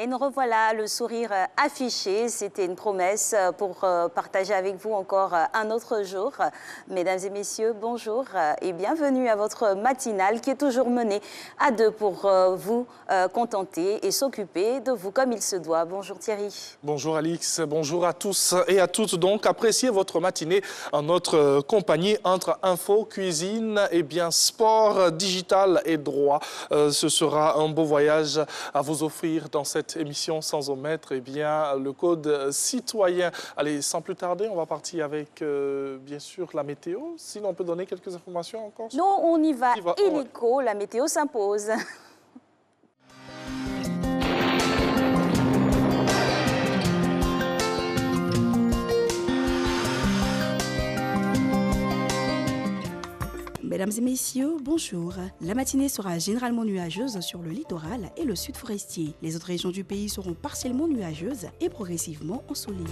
Et nous revoilà le sourire affiché. C'était une promesse pour partager avec vous encore un autre jour. Mesdames et messieurs, bonjour et bienvenue à votre matinale qui est toujours menée à deux pour vous contenter et s'occuper de vous comme il se doit. Bonjour Thierry. Bonjour Alix, bonjour à tous et à toutes. Donc, appréciez votre matinée en notre compagnie entre info, cuisine et bien sport, digital et droit. Ce sera un beau voyage à vous offrir dans cette émission sans omettre le code citoyen. Allez, sans plus tarder, on va partir avec bien sûr la météo. Sinon, on peut donner quelques informations encore? Non, on y va illico, la météo s'impose. Mesdames et messieurs, bonjour. La matinée sera généralement nuageuse sur le littoral et le sud forestier. Les autres régions du pays seront partiellement nuageuses et progressivement ensoleillées.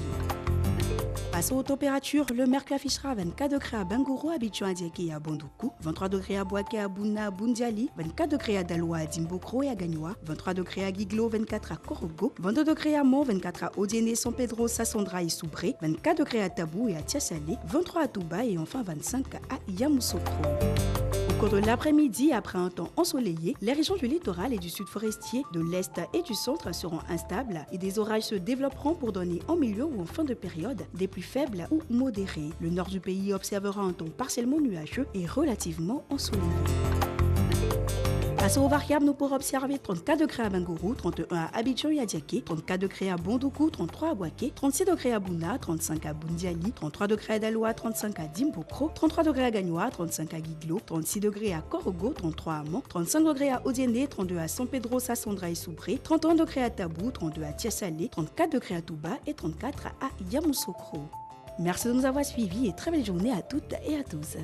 Passons aux températures, le mercure affichera 24 degrés à Bangoro, Abidjan, Adiaké et à Bandoukou, 23 degrés à Boaké, à Bouna, Bundiali, 24 degrés à Daloa, à Dimbokro et à Gagnoa, 23 degrés à Guiglo, 24 à Korogo, 22 degrés à Mont, 24 à Odiéné, San Pedro, Sassandra et Soubré, 24 degrés à Tabou et à Tiasalé, 23 à Touba et enfin 25 à Yamoussoukro. Au cours de l'après-midi, après un temps ensoleillé, les régions du littoral et du sud forestier, de l'est et du centre seront instables et des orages se développeront pour donner en milieu ou en fin de période des pluies faibles ou modérées. Le nord du pays observera un temps partiellement nuageux et relativement ensoleillé. Passons aux variables, nous pourrons observer 34 degrés à Bangoro, 31 à Abidjan et Adiaké, 34 degrés à Bandoukou, 33 à Boaké, 36 degrés à Bouna, 35 à Bundiali, 33 degrés à Daloa, 35 à Dimbokro, 33 degrés à Gagnoa, 35 à Guiglo, 36 degrés à Korogo, 33 à Mont, 35 degrés à Odiéné, 32 à San Pedro, Sassandra et Soubré, 31 degrés à Tabou, 32 à Tiasalé, 34 degrés à Touba et 34 à Yamoussoukro. Merci de nous avoir suivis et très belle journée à toutes et à tous.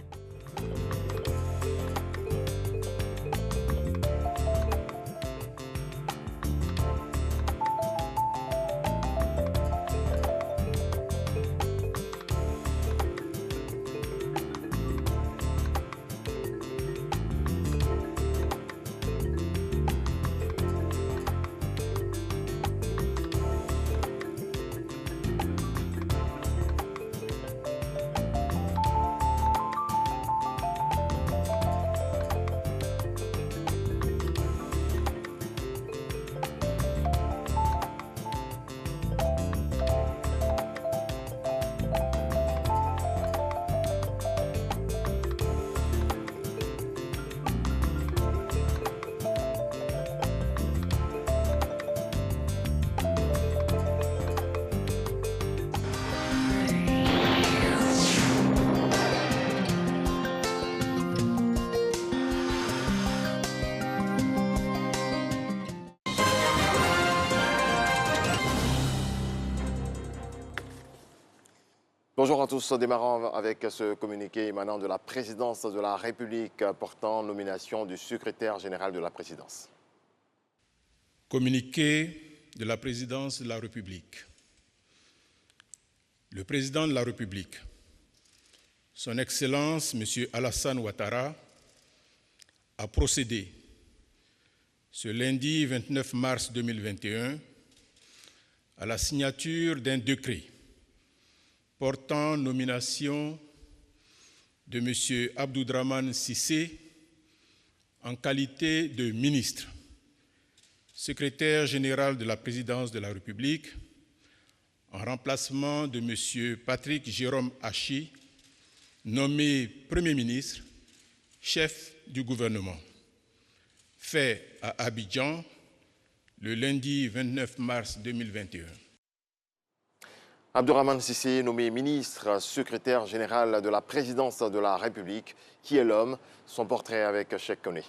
Bonjour à tous, démarrons avec ce communiqué émanant de la présidence de la République portant nomination du secrétaire général de la présidence. Communiqué de la présidence de la République. Le président de la République, son Excellence M. Alassane Ouattara, a procédé ce lundi 29 mars 2021 à la signature d'un décret portant nomination de M. Abdourahmane Cissé en qualité de ministre, secrétaire général de la présidence de la République, en remplacement de M. Patrick Jérôme Hachi, nommé Premier ministre, chef du gouvernement, fait à Abidjan le lundi 29 mars 2021. Abdourahmane Cissé, nommé ministre, secrétaire général de la présidence de la République. Qui est l'homme? Son portrait avec Cheikh Koné.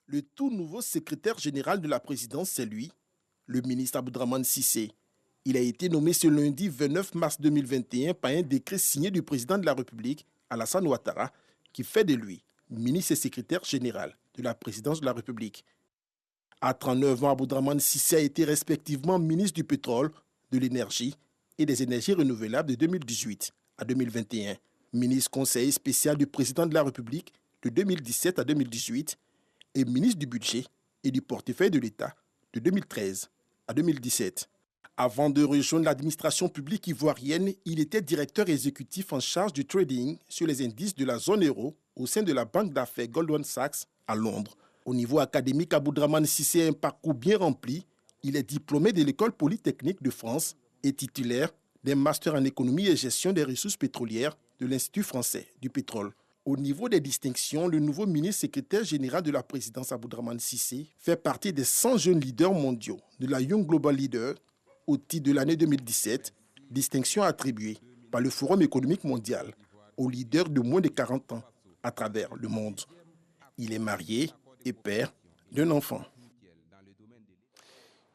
Le tout nouveau secrétaire général de la présidence, c'est lui, le ministre Abdourahmane Cissé. Il a été nommé ce lundi 29 mars 2021 par un décret signé du président de la République, Alassane Ouattara, qui fait de lui ministre et secrétaire général de la présidence de la République. À 39 ans, Abdourahmane Cissé a été respectivement ministre du pétrole, de l'énergie et des énergies renouvelables de 2018 à 2021, ministre conseiller spécial du président de la République de 2017 à 2018 et ministre du budget et du portefeuille de l'État de 2013 à 2017. Avant de rejoindre l'administration publique ivoirienne, il était directeur exécutif en charge du trading sur les indices de la zone euro au sein de la banque d'affaires Goldman Sachs à Londres. Au niveau académique, Aboudraman Cissé a un parcours bien rempli. Il est diplômé de l'École polytechnique de France et titulaire des masters en économie et gestion des ressources pétrolières de l'Institut français du pétrole. Au niveau des distinctions, le nouveau ministre secrétaire général de la présidence Aboudraman Cissé fait partie des 100 jeunes leaders mondiaux de la Young Global Leader au titre de l'année 2017, distinction attribuée par le Forum économique mondial aux leaders de moins de 40 ans à travers le monde. Il est marié et père d'un enfant.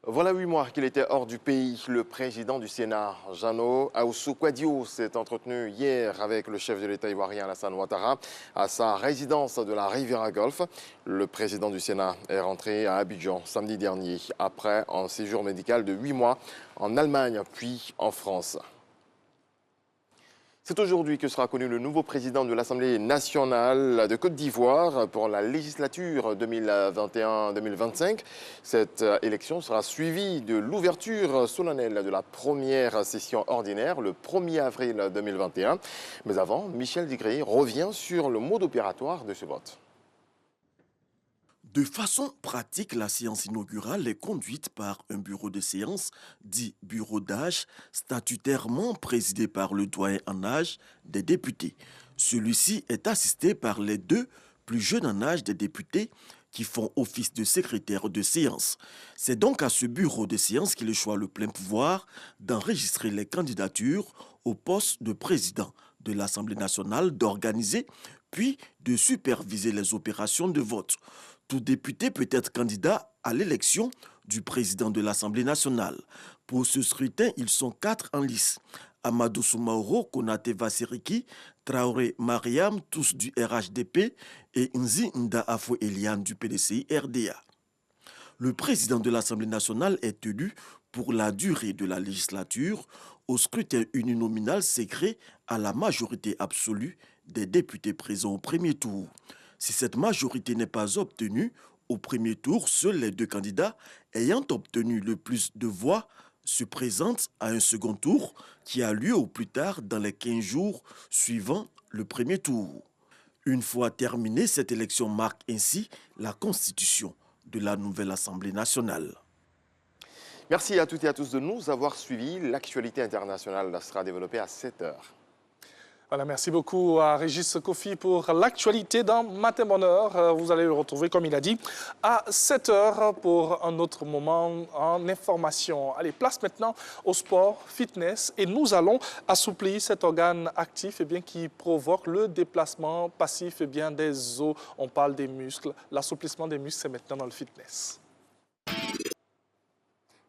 Voilà 8 mois qu'il était hors du pays. Le président du Sénat, Jeannot Ahoussou-Kouadio, s'est entretenu hier avec le chef de l'État ivoirien Alassane Ouattara à sa résidence de la Riviera Golf. Le président du Sénat est rentré à Abidjan samedi dernier après un séjour médical de 8 mois en Allemagne puis en France. C'est aujourd'hui que sera connu le nouveau président de l'Assemblée nationale de Côte d'Ivoire pour la législature 2021-2025. Cette élection sera suivie de l'ouverture solennelle de la première session ordinaire le 1er avril 2021. Mais avant, Michel Digré revient sur le mode opératoire de ce vote. De façon pratique, la séance inaugurale est conduite par un bureau de séance, dit bureau d'âge, statutairement présidé par le doyen en âge des députés. Celui-ci est assisté par les 2 plus jeunes en âge des députés qui font office de secrétaire de séance. C'est donc à ce bureau de séance qu'il échoit le plein pouvoir d'enregistrer les candidatures au poste de président de l'Assemblée nationale, d'organiser puis de superviser les opérations de vote. Tout député peut être candidat à l'élection du président de l'Assemblée nationale. Pour ce scrutin, ils sont 4 en lice. Amadou Soumaoro, Konaté Vassiriki, Traoré Mariam, tous du RHDP, et Nzi Nda Afo Eliane du PDCI RDA. Le président de l'Assemblée nationale est élu pour la durée de la législature au scrutin uninominal secret à la majorité absolue des députés présents au premier tour. Si cette majorité n'est pas obtenue, au premier tour, seuls les 2 candidats ayant obtenu le plus de voix se présentent à un second tour qui a lieu au plus tard dans les 15 jours suivant le premier tour. Une fois terminée, cette élection marque ainsi la constitution de la nouvelle Assemblée nationale. Merci à toutes et à tous de nous avoir suivis. L'actualité internationale sera développée à 7 h. Voilà, merci beaucoup à Régis Kofi pour l'actualité dans Matin Bonheur. Vous allez le retrouver, comme il a dit, à 7 h pour un autre moment en information. Allez, place maintenant au sport, fitness, et nous allons assouplir cet organe actif qui provoque le déplacement passif des os. On parle des muscles. L'assouplissement des muscles, c'est maintenant dans le fitness.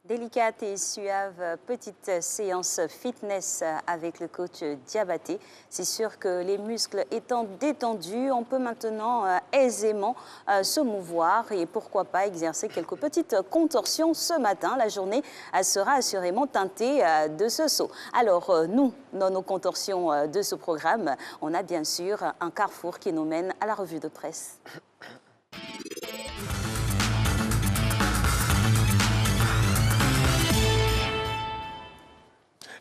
Délicate et suave, petite séance fitness avec le coach Diabaté. C'est sûr que les muscles étant détendus, on peut maintenant aisément se mouvoir et pourquoi pas exercer quelques petites contorsions ce matin. La journée sera assurément teintée de ce saut. Alors nous, dans nos contorsions de ce programme, on a bien sûr un carrefour qui nous mène à la revue de presse.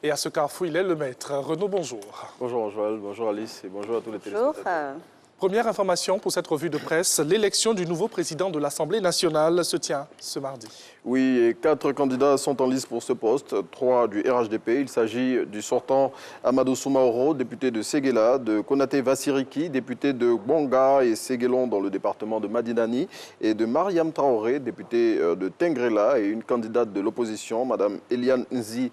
Et à ce carrefour, il est le maître. Renaud, bonjour. Bonjour Joël, bonjour Alice et bonjour à tous les téléspectateurs. Première information pour cette revue de presse, l'élection du nouveau président de l'Assemblée nationale se tient ce mardi. Oui, et 4 candidats sont en lice pour ce poste, 3 du RHDP. Il s'agit du sortant Amadou Soumaoro, député de Séguéla, de Konaté Vassiriki, député de Bonga et Séguélon dans le département de Madinani, et de Mariam Traoré, députée de Tengrela, et une candidate de l'opposition, Mme Eliane Nzi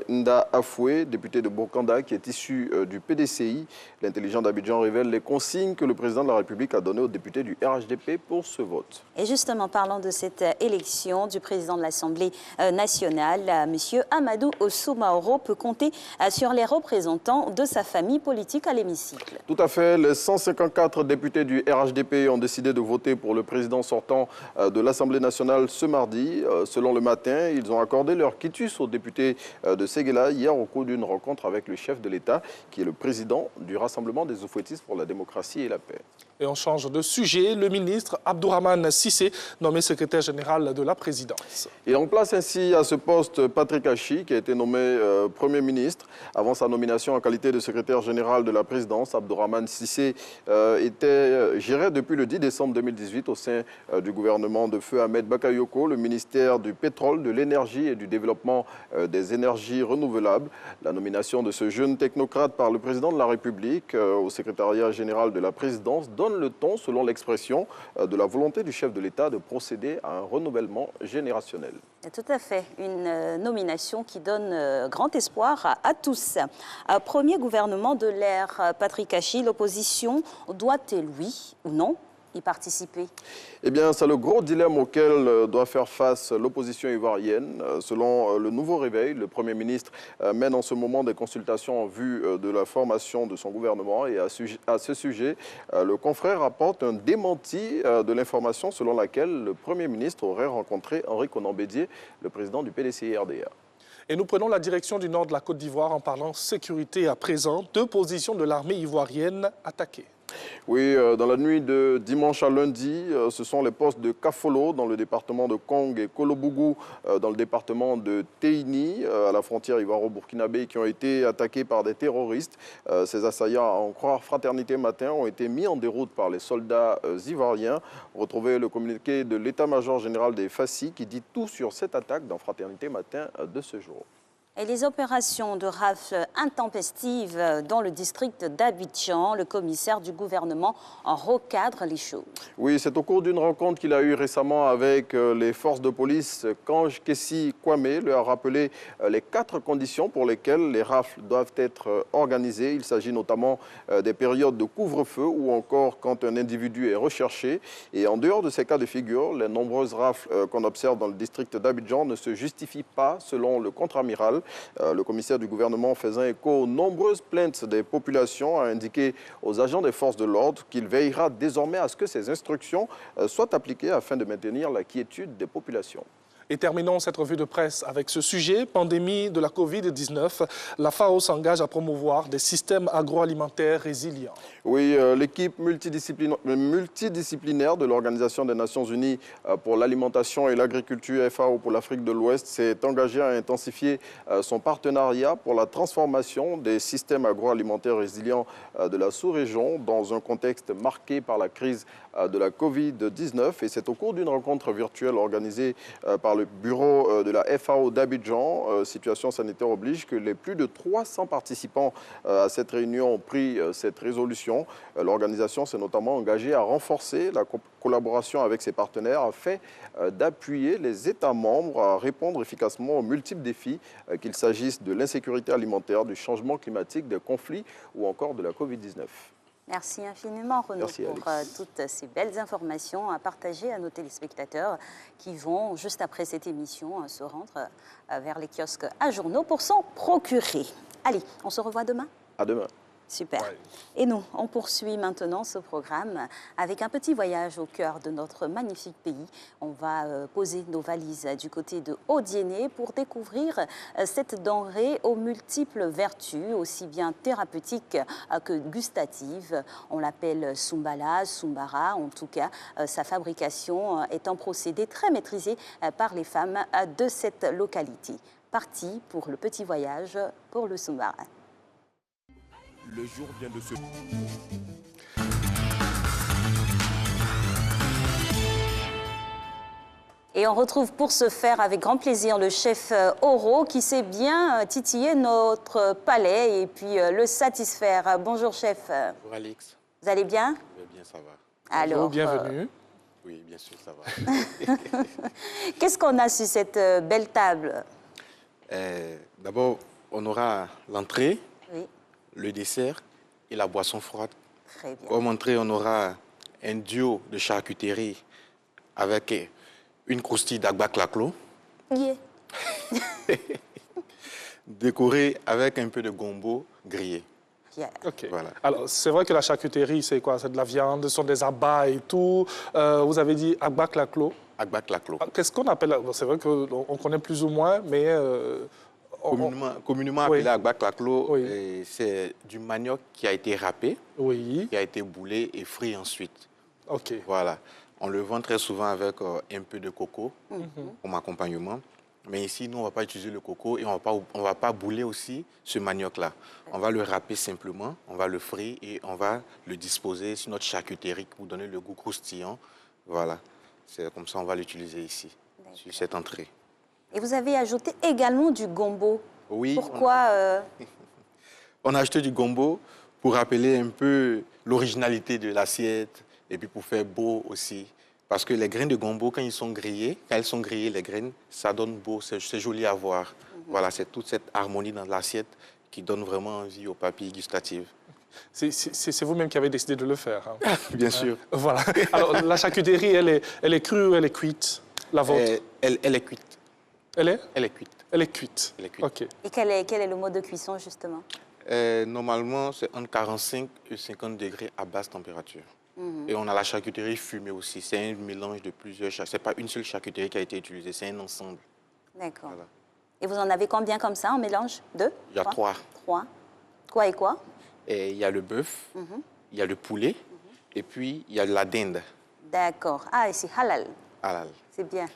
Nda Afoué, députée de Bokanda, qui est issue du PDCI. L'intelligent d'Abidjan révèle les consignes que le président de la République a données aux députés du RHDP pour ce vote. Et justement, parlant de cette élection du président de l'Assemblée nationale, M. Amadou Soumaoro peut compter sur les représentants de sa famille politique à l'hémicycle. Tout à fait. Les 154 députés du RHDP ont décidé de voter pour le président sortant de l'Assemblée nationale ce mardi. Selon Le Matin, ils ont accordé leur quitus aux députés de Séguéla hier au cours d'une rencontre avec le chef de l'État, qui est le président du Rassemblement des Oufouettistes pour la démocratie et la la paix. Et on change de sujet. Le ministre Abdourahmane Cissé, nommé secrétaire général de la présidence. Il remplace ainsi à ce poste Patrick Hachi, qui a été nommé Premier ministre. Avant sa nomination en qualité de secrétaire général de la présidence, Abdourahmane Cissé gérait depuis le 10 décembre 2018 au sein du gouvernement de Feu Ahmed Bakayoko le ministère du pétrole, de l'énergie et du développement des énergies renouvelables. La nomination de ce jeune technocrate par le président de la République au secrétariat général de la présidence donne le ton, selon l'expression, de la volonté du chef de l'État de procéder à un renouvellement générationnel. Tout à fait, une nomination qui donne grand espoir à tous. Premier gouvernement de l'ère Patrick Hachi, l'opposition doit-elle, oui ou non, y participer? Eh bien, c'est le gros dilemme auquel doit faire face l'opposition ivoirienne. Selon le Nouveau Réveil, le Premier ministre mène en ce moment des consultations en vue de la formation de son gouvernement. Et à ce sujet, le confrère rapporte un démenti de l'information selon laquelle le Premier ministre aurait rencontré Henri Konan Bédié, le président du PDCI-RDA. Et nous prenons la direction du nord de la Côte d'Ivoire en parlant sécurité à présent. 2 positions de l'armée ivoirienne attaquées. Oui, dans la nuit de dimanche à lundi, ce sont les postes de Kafolo dans le département de Kong et Kolobougou dans le département de Teini, à la frontière ivoiro-burkinabé, qui ont été attaqués par des terroristes. Ces assaillants, à en croire Fraternité Matin, ont été mis en déroute par les soldats ivoiriens. Retrouvez le communiqué de l'état-major général des FACI qui dit tout sur cette attaque dans Fraternité Matin de ce jour. Et les opérations de rafles intempestives dans le district d'Abidjan, le commissaire du gouvernement en recadre les choses. Oui, c'est au cours d'une rencontre qu'il a eue récemment avec les forces de police. Kange Kessi Kwame lui a rappelé les 4 conditions pour lesquelles les rafles doivent être organisées. Il s'agit notamment des périodes de couvre-feu ou encore quand un individu est recherché. Et en dehors de ces cas de figure, les nombreuses rafles qu'on observe dans le district d'Abidjan ne se justifient pas selon le contre-amiral. Le commissaire du gouvernement faisant écho aux nombreuses plaintes des populations a indiqué aux agents des forces de l'ordre qu'il veillera désormais à ce que ces instructions soient appliquées afin de maintenir la quiétude des populations. Et terminons cette revue de presse avec ce sujet, pandémie de la Covid-19. La FAO s'engage à promouvoir des systèmes agroalimentaires résilients. Oui, l'équipe multidisciplinaire de l'Organisation des Nations Unies pour l'alimentation et l'agriculture, FAO pour l'Afrique de l'Ouest, s'est engagée à intensifier son partenariat pour la transformation des systèmes agroalimentaires résilients de la sous-région dans un contexte marqué par la crise de la Covid-19. Et c'est au cours d'une rencontre virtuelle organisée par le bureau de la FAO d'Abidjan, situation sanitaire oblige, que les plus de 300 participants à cette réunion ont pris cette résolution. L'organisation s'est notamment engagée à renforcer la collaboration avec ses partenaires afin d'appuyer les États membres à répondre efficacement aux multiples défis, qu'il s'agisse de l'insécurité alimentaire, du changement climatique, des conflits ou encore de la Covid-19. Merci infiniment, Renaud, pour toutes ces belles informations à partager à nos téléspectateurs qui vont, juste après cette émission, se rendre vers les kiosques à journaux pour s'en procurer. Allez, on se revoit demain? À demain. Super. Ouais. Et nous, on poursuit maintenant ce programme avec un petit voyage au cœur de notre magnifique pays. On va poser nos valises du côté de Odiéné pour découvrir cette denrée aux multiples vertus, aussi bien thérapeutiques que gustatives. On l'appelle Soumbala, Soumbara. En tout cas, sa fabrication est un procédé très maîtrisé par les femmes de cette localité. Parti pour le petit voyage pour le Soumbara. Le jour vient de se... Et on retrouve pour ce faire avec grand plaisir le chef Oro qui sait bien titiller notre palais et puis le satisfaire. Bonjour chef. Bonjour Alix. Vous allez bien? Bien, ça va. Alors, bienvenue. Oui, bien sûr, ça va. Qu'est-ce qu'on a sur cette belle table? D'abord, on aura l'entrée. Oui. Le dessert et la boisson froide. Très bien. Comme entrée, on aura un duo de charcuterie avec une croustille d'agbaklaklo. Yeah. Décorée avec un peu de gombo grillé. Yeah. Ok. Voilà. Alors, c'est vrai que la charcuterie, c'est quoi? C'est de la viande, ce sont des abats et tout. Vous avez dit agbaklaklo. Agbaklaklo. Qu'est-ce qu'on appelle? C'est vrai qu'on connaît plus ou moins, mais Communément appelé agba claclo, c'est du manioc qui a été râpé, qui a été boulé et frit ensuite. OK. Voilà. On le vend très souvent avec un peu de coco comme accompagnement. Mais ici, nous, on ne va pas utiliser le coco et on ne va pas bouler aussi ce manioc-là. On va le râper simplement, on va le frire et on va le disposer sur notre charcuterie pour donner le goût croustillant. Voilà. C'est comme ça qu'on va l'utiliser ici, sur cette entrée. Et vous avez ajouté également du gombo. Oui. Pourquoi On a ajouté du gombo pour rappeler un peu l'originalité de l'assiette et puis pour faire beau aussi. Parce que les graines de gombo, quand elles sont grillées, les graines, ça donne beau, c'est joli à voir. Voilà, c'est toute cette harmonie dans l'assiette qui donne vraiment envie aux papilles gustatives. C'est vous-même qui avez décidé de le faire. Hein. Bien sûr. Voilà. Alors, la charcuterie, elle est crue ou elle est cuite, la vôtre? Elle est cuite. Elle est? Elle est cuite. Elle est cuite. Elle est cuite. OK. Et quel est le mode de cuisson, justement? Normalement, c'est entre 45 et 50 degrés à basse température. Et on a la charcuterie fumée aussi. C'est un mélange de plusieurs charcuteries. Ce n'est pas une seule charcuterie qui a été utilisée, c'est un ensemble. D'accord. Voilà. Et vous en avez combien comme ça en mélange? Deux? Il y a trois. Trois. Quoi et quoi? Et il y a le bœuf, il y a le poulet, et puis il y a la dinde. D'accord. Ah, et c'est halal. Halal. C'est bien.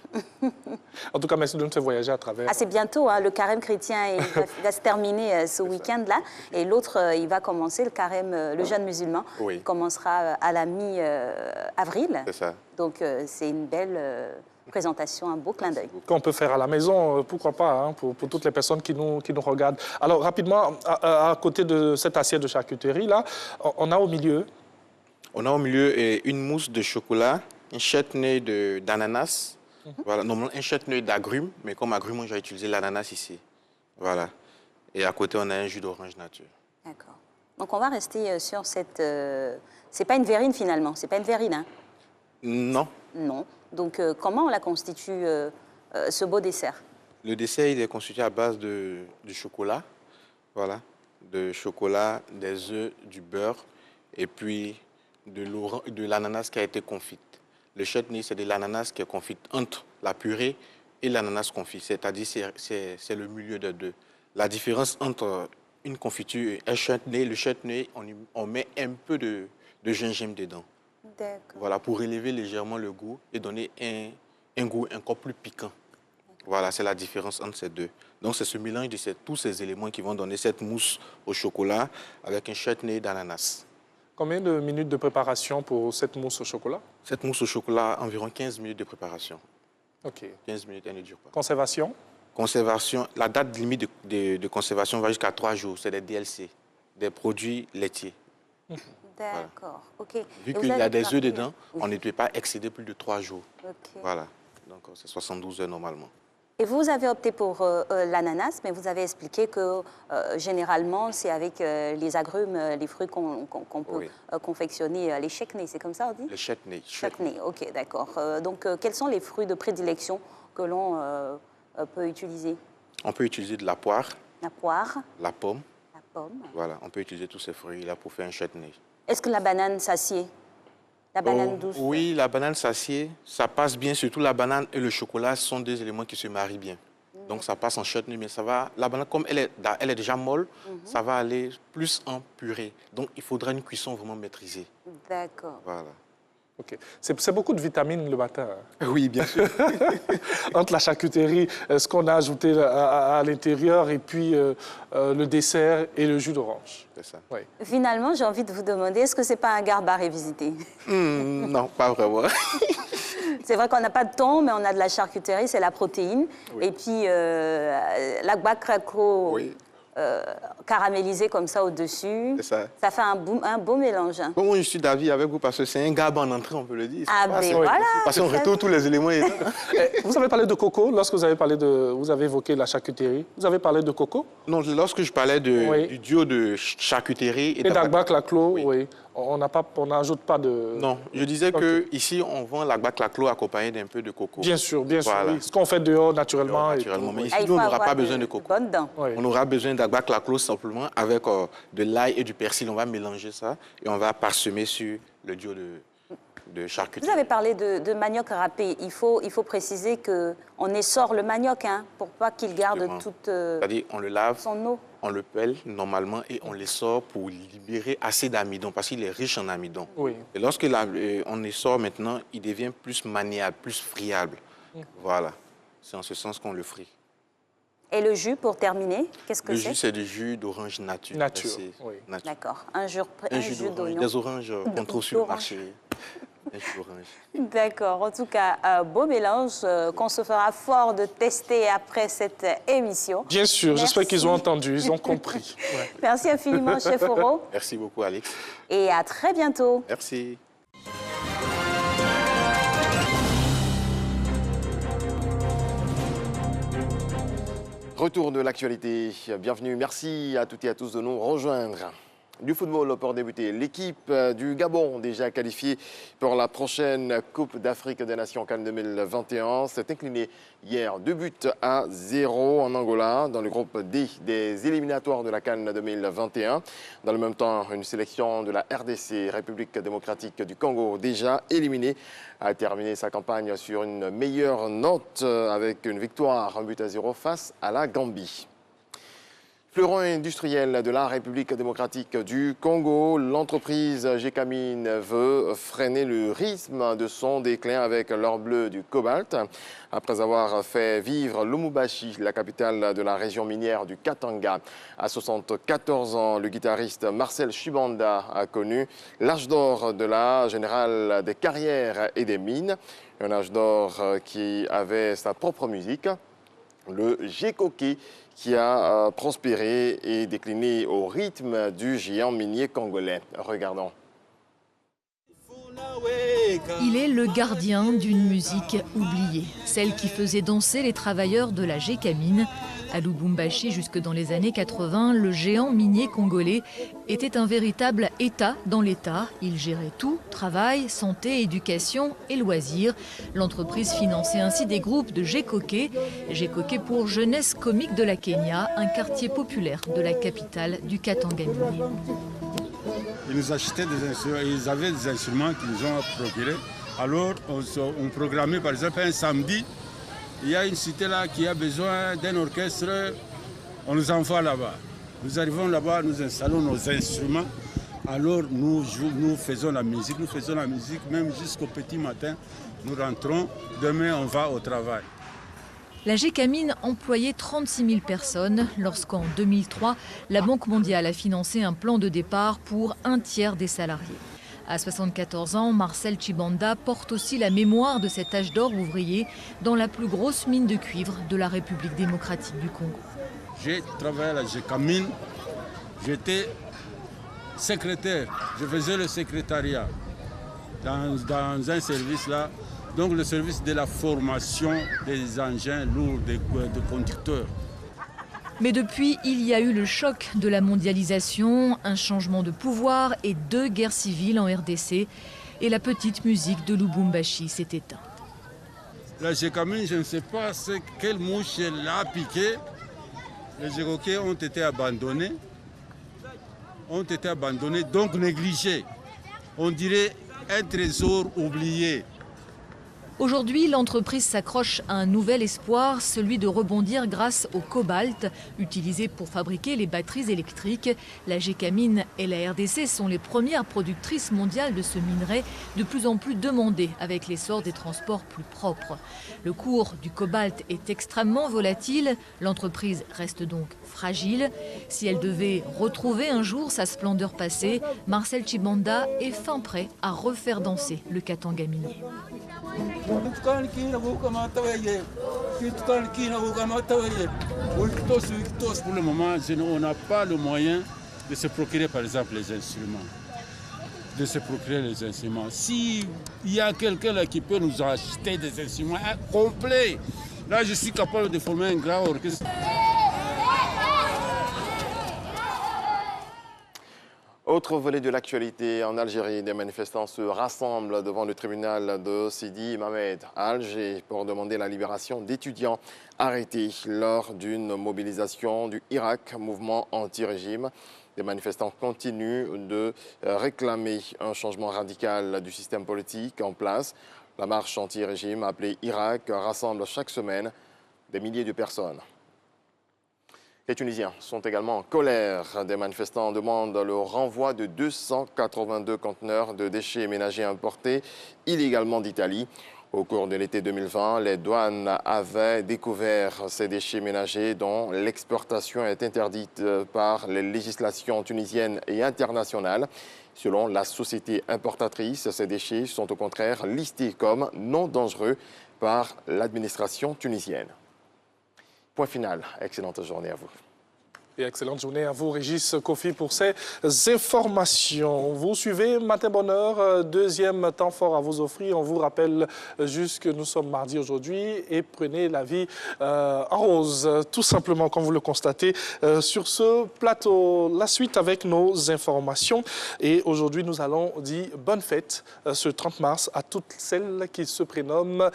En tout cas, merci de nous faire voyager à travers. Ah, c'est bientôt, hein, le carême chrétien il va se terminer ce week-end-là. Et l'autre, il va commencer, le carême, le jeûne musulman. Oui. Il commencera à la mi-avril. C'est ça. Donc, c'est une belle présentation, un beau clin d'œil. Qu'on peut faire à la maison, pourquoi pas, hein, pour toutes les personnes qui nous regardent. Alors, rapidement, à côté de cette assiette de charcuterie-là, on a au milieu... On a au milieu une mousse de chocolat, un chutney d'ananas, voilà, normalement un chutney d'agrumes, mais comme agrumes, j'ai utilisé l'ananas ici. Voilà. Et à côté, on a un jus d'orange nature. D'accord. Donc, on va rester sur cette... c'est pas une verrine, finalement. C'est pas une verrine, hein? Non. Non. Donc, comment on la constitue, ce beau dessert? Le dessert, il est constitué à base du chocolat, voilà, de chocolat, des œufs, du beurre, et puis de l'ananas qui a été confite. Le chutney, c'est de l'ananas qui est confite entre la purée et l'ananas confit, c'est-à-dire c'est le milieu des deux. La différence entre une confiture et un chutney, le chutney, on met un peu de gingembre dedans. Voilà, pour élever légèrement le goût et donner un goût encore plus piquant. Voilà, c'est la différence entre ces deux. Donc, c'est ce mélange de tous ces éléments qui vont donner cette mousse au chocolat avec un chutney d'ananas. Combien de minutes de préparation pour cette mousse au chocolat? Cette mousse au chocolat, environ 15 minutes de préparation. OK. 15 minutes, elle ne dure pas. Conservation? Conservation, la date limite de conservation va jusqu'à 3 jours. C'est des DLC, des produits laitiers. D'accord, voilà. OK. Vu qu'il y a des œufs dedans, on ne peut pas excéder plus de 3 jours. Okay. Voilà, donc c'est 72 heures normalement. Et vous avez opté pour l'ananas, mais vous avez expliqué que généralement, c'est avec les agrumes, les fruits qu'on peut confectionner, les chutneys, c'est comme ça on dit? Les chutneys. Chutney, ok, d'accord. Donc, quels sont les fruits de prédilection que l'on peut utiliser? On peut utiliser de la poire. La poire. La pomme. La pomme. Voilà, on peut utiliser tous ces fruits-là pour faire un chutney. Est-ce que la banane s'assied? La banane douce? Oui, la banane s'assied, ça passe bien. Surtout la banane et le chocolat sont des éléments qui se marient bien. Donc ça passe en chutney, mais ça va. La banane, comme elle est déjà molle, ça va aller plus en purée. Donc il faudra une cuisson vraiment maîtrisée. D'accord. Voilà. OK. C'est beaucoup de vitamines le matin. Oui, bien sûr. Entre la charcuterie, ce qu'on a ajouté à l'intérieur, et puis le dessert et le jus d'orange. C'est ça. Oui. Finalement, j'ai envie de vous demander, est-ce que ce n'est pas un garde à révisiter? Non, pas vraiment. C'est vrai qu'on n'a pas de thon, mais on a de la charcuterie, c'est la protéine. Oui. Et puis, l'agba claclo. Oui. Caramélisé comme ça au-dessus. C'est ça. Ça fait un beau mélange. Hein. Bon, je suis d'avis avec vous parce que c'est un garde en entrée, on peut le dire. Ah, ben voilà. Parce qu'on retrouve tous les éléments. Vous avez parlé de coco lorsque vous avez évoqué la charcuterie. Vous avez parlé de coco? Non, lorsque je parlais du duo de charcuterie et d'agba claclo, oui. On n'ajoute pas de... Non, je disais qu'ici, on vend l'agba claclo accompagné d'un peu de coco. Bien sûr, bien sûr. Oui. Ce qu'on fait dehors, naturellement. Mais ici, nous, on n'aura pas besoin de coco. Oui. On aura besoin d'agba claclo simplement avec de l'ail et du persil. On va mélanger ça et on va parsemer sur le duo de charcuterie. Vous avez parlé de manioc râpé. Il faut préciser qu'on essore le manioc pour pas qu'il garde toute C'est-à-dire on le lave, son eau. on le pèle normalement et on l'essore pour libérer assez d'amidon parce qu'il est riche en amidon. Oui. Et lorsque on essore maintenant, il devient plus maniable, plus friable. Voilà, c'est en ce sens qu'on le frit. Et le jus, pour terminer, qu'est-ce que c'est? Le jus, c'est du jus d'orange nature. Oui. D'accord, un jus d'oignon. Des oranges qu'on trouve sur le marché. Un jus d'orange. D'accord, en tout cas, beau mélange qu'on se fera fort de tester après cette émission. Bien sûr, j'espère qu'ils ont entendu, ils ont compris. Ouais. Merci infiniment, chef Oro. Merci beaucoup, Alex. Et à très bientôt. Merci. Retour de l'actualité. Bienvenue, merci à toutes et à tous de nous rejoindre. Du football pour débuter. L'équipe du Gabon, déjà qualifiée pour la prochaine Coupe d'Afrique des Nations CAN 2021, s'est inclinée hier 2-0 en Angola dans le groupe D des éliminatoires de la CAN 2021. Dans le même temps, une sélection de la RDC, République démocratique du Congo, déjà éliminée, a terminé sa campagne sur une meilleure note avec une victoire 1-0 face à la Gambie. Fleuron industriel de la République démocratique du Congo, l'entreprise Gécamine veut freiner le rythme de son déclin avec l'or bleu du cobalt. Après avoir fait vivre Lubumbashi, la capitale de la région minière du Katanga, à 74 ans, le guitariste Marcel Chibanda a connu l'âge d'or de la générale des carrières et des mines. Un âge d'or qui avait sa propre musique, le Gécoké, qui a prospéré et décliné au rythme du géant minier congolais. Regardons. Il est le gardien d'une musique oubliée, celle qui faisait danser les travailleurs de la Gécamine. À Lubumbashi, jusque dans les années 80, le géant minier congolais était un véritable État dans l'État. Il gérait tout, travail, santé, éducation et loisirs. L'entreprise finançait ainsi des groupes de Gécoké. Gécoké pour Jeunesse Comique de la Kenya, un quartier populaire de la capitale du Katanga minier. Ils nous achetaient des instruments, ils avaient des instruments qu'ils nous ont procurés. Alors on programmait par exemple un samedi, il y a une cité là qui a besoin d'un orchestre, on nous envoie là-bas. Nous arrivons là-bas, nous installons nos instruments, alors nous faisons la musique, même jusqu'au petit matin, nous rentrons, demain on va au travail. La Gécamine employait 36 000 personnes lorsqu'en 2003, la Banque mondiale a financé un plan de départ pour un tiers des salariés. À 74 ans, Marcel Chibanda porte aussi la mémoire de cet âge d'or ouvrier dans la plus grosse mine de cuivre de la République démocratique du Congo. J'ai travaillé à la Gécamine, j'étais secrétaire, je faisais le secrétariat dans un service là. Donc le service de la formation des engins lourds, de conducteurs. Mais depuis, il y a eu le choc de la mondialisation, un changement de pouvoir et 2 guerres civiles en RDC. Et la petite musique de Lubumbashi s'est éteinte. La Gécamine, je ne sais pas quelle mouche elle a piqué. Les Gécoké ont été abandonnés, donc négligés. On dirait un trésor oublié. Aujourd'hui, l'entreprise s'accroche à un nouvel espoir, celui de rebondir grâce au cobalt, utilisé pour fabriquer les batteries électriques. La Gécamine et la RDC sont les premières productrices mondiales de ce minerai, de plus en plus demandé avec l'essor des transports plus propres. Le cours du cobalt est extrêmement volatile, l'entreprise reste donc fragile. Si elle devait retrouver un jour sa splendeur passée, Marcel Chibanda est fin prêt à refaire danser le Katanga minier. Pour le moment, on n'a pas le moyen de se procurer par exemple les instruments. S'il y a quelqu'un là qui peut nous acheter des instruments complets, là je suis capable de former un grand orchestre. Autre volet de l'actualité, en Algérie, des manifestants se rassemblent devant le tribunal de Sidi Mohamed à Alger pour demander la libération d'étudiants arrêtés lors d'une mobilisation du Irak, mouvement anti-régime. Les manifestants continuent de réclamer un changement radical du système politique en place. La marche anti-régime appelée Irak rassemble chaque semaine des milliers de personnes. Les Tunisiens sont également en colère. Des manifestants demandent le renvoi de 282 conteneurs de déchets ménagers importés illégalement d'Italie. Au cours de l'été 2020, les douanes avaient découvert ces déchets ménagers dont l'exportation est interdite par les législations tunisiennes et internationales. Selon la société importatrice, ces déchets sont au contraire listés comme non dangereux par l'administration tunisienne. Point final. Excellente journée à vous. Et excellente journée à vous, Régis Kofi, pour ces informations. Vous suivez Matin Bonheur, deuxième temps fort à vous offrir. On vous rappelle juste que nous sommes mardi aujourd'hui et prenez la vie en rose, tout simplement, comme vous le constatez sur ce plateau. La suite avec nos informations. Et aujourd'hui, nous allons dire bonne fête ce 30 mars à toutes celles qui se prénomment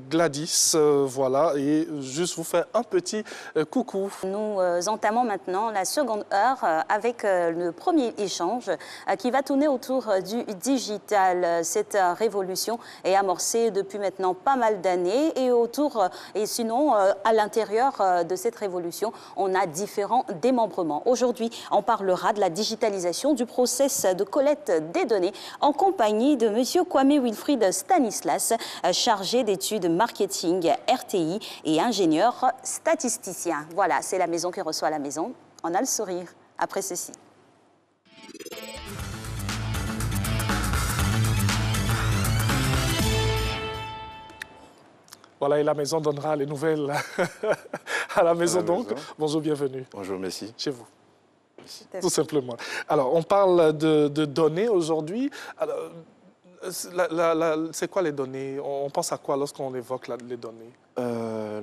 Gladys. Voilà, et juste vous faire un petit coucou. Nous entamons maintenant la seconde heure avec le premier échange qui va tourner autour du digital. Cette révolution est amorcée depuis maintenant pas mal d'années et sinon à l'intérieur de cette révolution, on a différents démembrements. Aujourd'hui, on parlera de la digitalisation du process de collecte des données en compagnie de M. Kwame Wilfried Stanislas, chargé d'études marketing, RTI et ingénieur statisticien. Voilà, c'est la maison qui reçoit la maison. On a le sourire après ceci. Voilà, et la maison donnera les nouvelles à la maison. Donc, bonjour, bienvenue. Bonjour, merci. Chez vous. Merci. Tout simplement. Alors, on parle de données aujourd'hui. C'est quoi les données? On pense à quoi lorsqu'on évoque les données?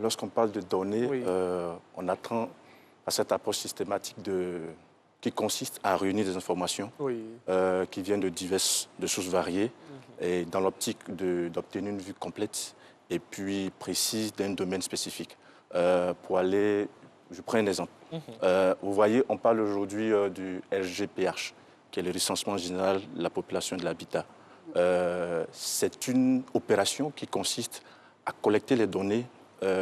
Lorsqu'on parle de données, oui. On attend à cette approche systématique qui consiste à réunir des informations oui. Qui viennent de sources variées et dans l'optique d'obtenir une vue complète et puis précise d'un domaine spécifique. Pour aller, je prends un exemple. Vous voyez, on parle aujourd'hui du RGPH, qui est le recensement général de la population et de l'habitat. C'est une opération qui consiste à collecter les données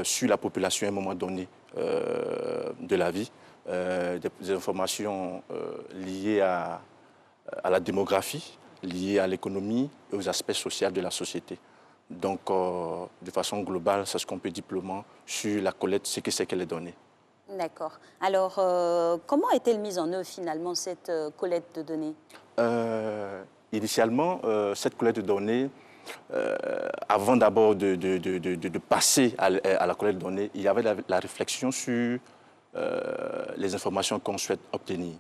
sur la population à un moment donné de la vie, des informations liées à la démographie, liées à l'économie et aux aspects sociaux de la société. Donc, de façon globale, c'est ce qu'on peut diplômer sur la collecte, ce que c'est que les données. D'accord. Alors, comment est-elle mise en œuvre finalement, cette collecte de données? Initialement, cette collecte de données, avant d'abord de passer à la collecte de données, il y avait la réflexion sur les informations qu'on souhaite obtenir.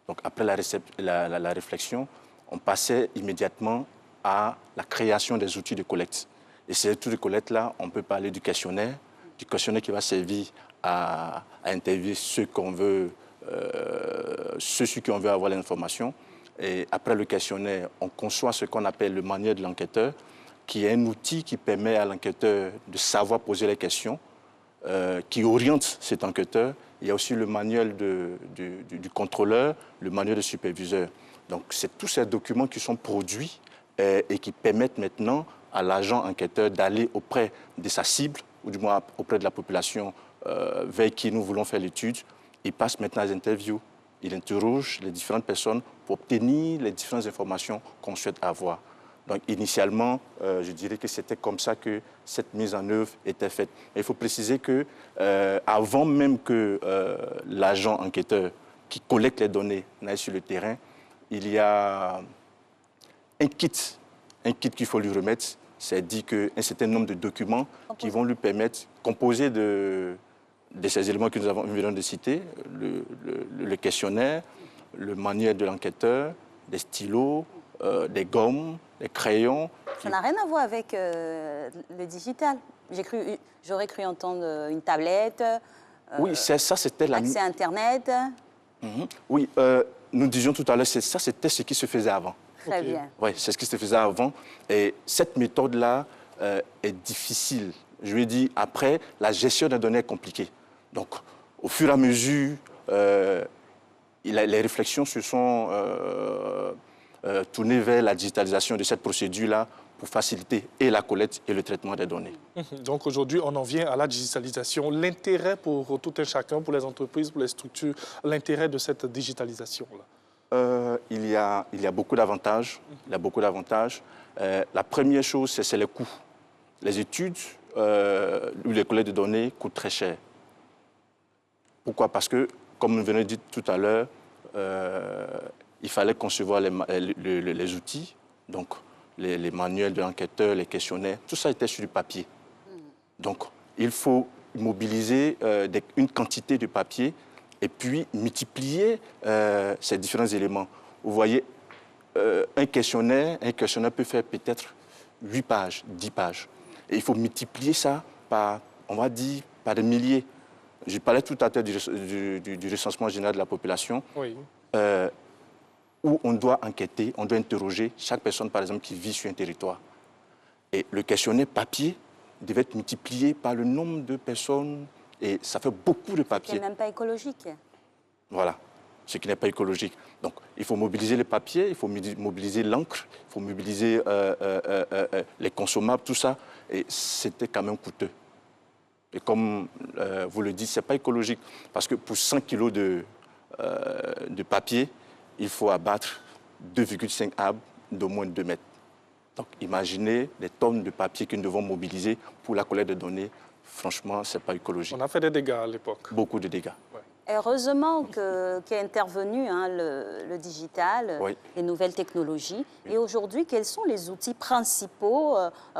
Donc après la réflexion, on passait immédiatement à la création des outils de collecte. Et ces outils de collecte-là, on peut parler du questionnaire qui va servir à interviewer ceux sur qui on veut avoir l'information. Et après le questionnaire, on conçoit ce qu'on appelle le manuel de l'enquêteur, qui est un outil qui permet à l'enquêteur de savoir poser les questions, qui oriente cet enquêteur. Il y a aussi le manuel du contrôleur, le manuel du superviseur. Donc, c'est tous ces documents qui sont produits et qui permettent maintenant à l'agent enquêteur d'aller auprès de sa cible, ou du moins auprès de la population vers qui nous voulons faire l'étude. Il passe maintenant les interviews. Il interroge les différentes personnes pour obtenir les différentes informations qu'on souhaite avoir. Donc, initialement, je dirais que c'était comme ça que cette mise en œuvre était faite. Mais il faut préciser que, avant même que l'agent enquêteur qui collecte les données n'aille sur le terrain, il y a un kit qu'il faut lui remettre. C'est dit qu'un certain nombre de documents qui vont lui permettre, composés de ces éléments que nous venons de citer, le questionnaire, le manuel de l'enquêteur, des stylos, des gommes, des crayons. Ça n'a rien à voir avec le digital. J'aurais cru entendre une tablette. Oui, ça c'était l'accès à Internet. Oui, nous disions tout à l'heure, ça c'était ce qui se faisait avant. Très bien. Oui, c'est ce qui se faisait avant. Et cette méthode-là est difficile. Je lui ai dit, après, la gestion des données est compliquée. Donc, au fur et à mesure, les réflexions se sont tournées vers la digitalisation de cette procédure-là pour faciliter et la collecte et le traitement des données. Donc aujourd'hui, on en vient à la digitalisation. L'intérêt pour tout un chacun, pour les entreprises, pour les structures, l'intérêt de cette digitalisation-là? Il y a beaucoup d'avantages. Il y a beaucoup d'avantages. La première chose, c'est les coûts. Les études ou les collectes de données coûtent très cher. Pourquoi? Parce que, comme vous venez de dire tout à l'heure, il fallait concevoir les outils, donc les manuels de l'enquêteur, les questionnaires, tout ça était sur du papier. Donc, il faut mobiliser une quantité de papier et puis multiplier ces différents éléments. Vous voyez, un questionnaire peut faire peut-être 8 pages, 10 pages. Et il faut multiplier ça par, on va dire, par des milliers. Je parlais tout à l'heure du recensement général de la population, oui. Où on doit enquêter, on doit interroger chaque personne, par exemple, qui vit sur un territoire. Et le questionnaire papier devait être multiplié par le nombre de personnes, et ça fait beaucoup de papier. Ce qui n'est même pas écologique. Voilà, ce qui n'est pas écologique. Donc, il faut mobiliser le papier, il faut mobiliser l'encre, il faut mobiliser les consommables, tout ça. Et c'était quand même coûteux. Et comme vous le dites, ce n'est pas écologique. Parce que pour 100 kilos de papier, il faut abattre 2,5 arbres d'au moins 2 mètres. Donc, imaginez les tonnes de papier que nous devons mobiliser pour la collecte de données. Franchement, ce n'est pas écologique. On a fait des dégâts à l'époque. Beaucoup de dégâts. Ouais. Heureusement qu'est intervenu le digital, oui. Les nouvelles technologies. Oui. Et aujourd'hui, quels sont les outils principaux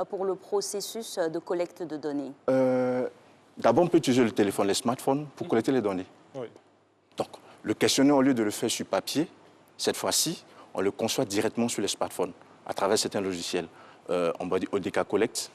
pour le processus de collecte de données? D'abord, on peut utiliser le téléphone, les smartphones, pour collecter les données. Oui. Donc, le questionnaire, au lieu de le faire sur papier, cette fois-ci, on le conçoit directement sur les smartphones, à travers certains logiciels. On va dire ODK Collect.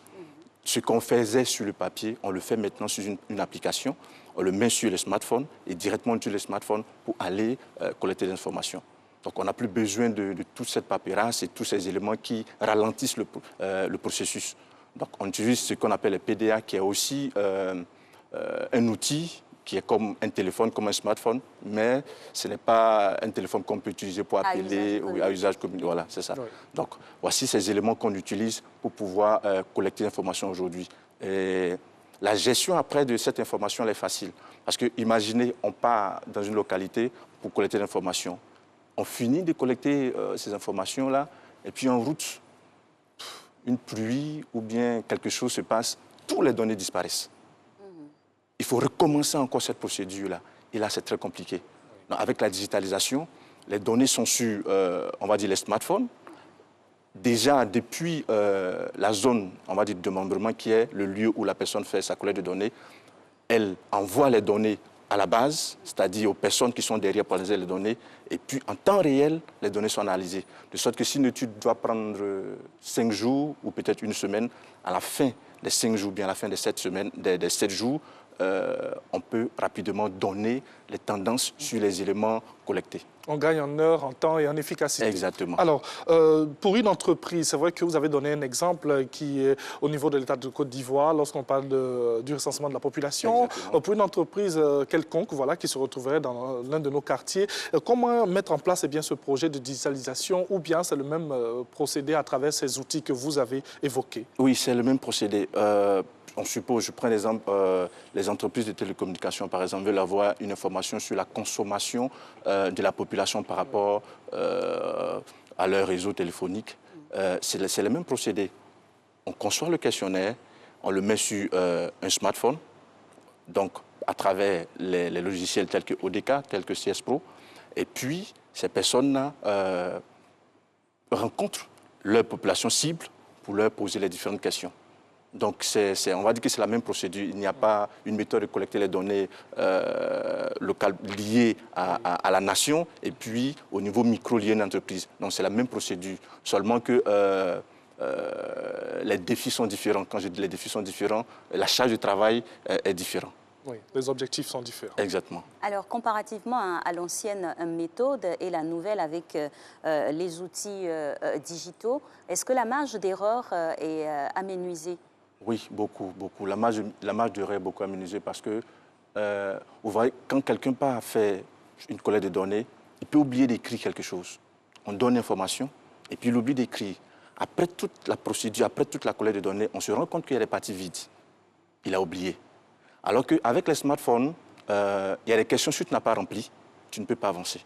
Ce qu'on faisait sur le papier, on le fait maintenant sur une application. On le met sur le smartphone et directement sur le smartphone pour aller collecter des informations. Donc, on n'a plus besoin de toute cette paperasse et tous ces éléments qui ralentissent le processus. Donc, on utilise ce qu'on appelle le PDA, qui est aussi un outil qui est comme un téléphone, comme un smartphone, mais ce n'est pas un téléphone qu'on peut utiliser pour appeler ou à usage communautaire. Voilà, c'est ça. Oui. Donc, voici ces éléments qu'on utilise pour pouvoir collecter l'information aujourd'hui. Et la gestion après de cette information, elle est facile. Parce que, imaginez, on part dans une localité pour collecter l'information. On finit de collecter ces informations-là, et puis en route, une pluie ou bien quelque chose se passe, toutes les données disparaissent. Il faut recommencer encore cette procédure-là. Et là, c'est très compliqué. Donc, avec la digitalisation, les données sont sur, on va dire, les smartphones. Déjà, depuis la zone, on va dire, de démembrement, qui est le lieu où la personne fait sa collecte de données, elle envoie les données à la base, c'est-à-dire aux personnes qui sont derrière pour analyser les données. Et puis, en temps réel, les données sont analysées. De sorte que si une étude doit prendre 5 jours ou peut-être une semaine, à la fin des 5 jours, bien à la fin des 7 semaines, des 7 jours, on peut rapidement donner les tendances sur les éléments collectés. On gagne en heure, en temps et en efficacité. Exactement. Alors, pour une entreprise, c'est vrai que vous avez donné un exemple qui est au niveau de l'État de Côte d'Ivoire, lorsqu'on parle du recensement de la population. Pour une entreprise quelconque, voilà, qui se retrouverait dans l'un de nos quartiers, comment mettre en place ce projet de digitalisation, ou bien c'est le même procédé à travers ces outils que vous avez évoqués? Oui, c'est le même procédé. On suppose, je prends l'exemple, les entreprises de télécommunications, par exemple, veulent avoir une information sur la consommation de la population par rapport à leur réseau téléphonique. C'est le même procédé. On conçoit le questionnaire, on le met sur un smartphone, donc à travers les logiciels tels que ODK, tels que CS Pro, et puis ces personnes-là rencontrent leur population cible pour leur poser les différentes questions. Donc, on va dire que c'est la même procédure. Il n'y a pas une méthode de collecter les données locales liées à la nation et puis au niveau micro lié à une entreprise. Donc, c'est la même procédure. Seulement que les défis sont différents. Quand je dis les défis sont différents, la charge de travail est différente. Oui, les objectifs sont différents. Exactement. Alors, comparativement à l'ancienne méthode et la nouvelle avec les outils digitaux, est-ce que la marge d'erreur est aménuisée? Oui, beaucoup, beaucoup. La marge d'erreur est beaucoup aménuisée parce que, vous voyez, quand quelqu'un part faire une collecte de données, il peut oublier d'écrire quelque chose. On donne l'information et puis il oublie d'écrire. Après toute la procédure, après toute la collecte de données, on se rend compte qu'il y a des parties vides. Il a oublié. Alors qu'avec les smartphones, il y a des questions, si tu n'as pas rempli, tu ne peux pas avancer.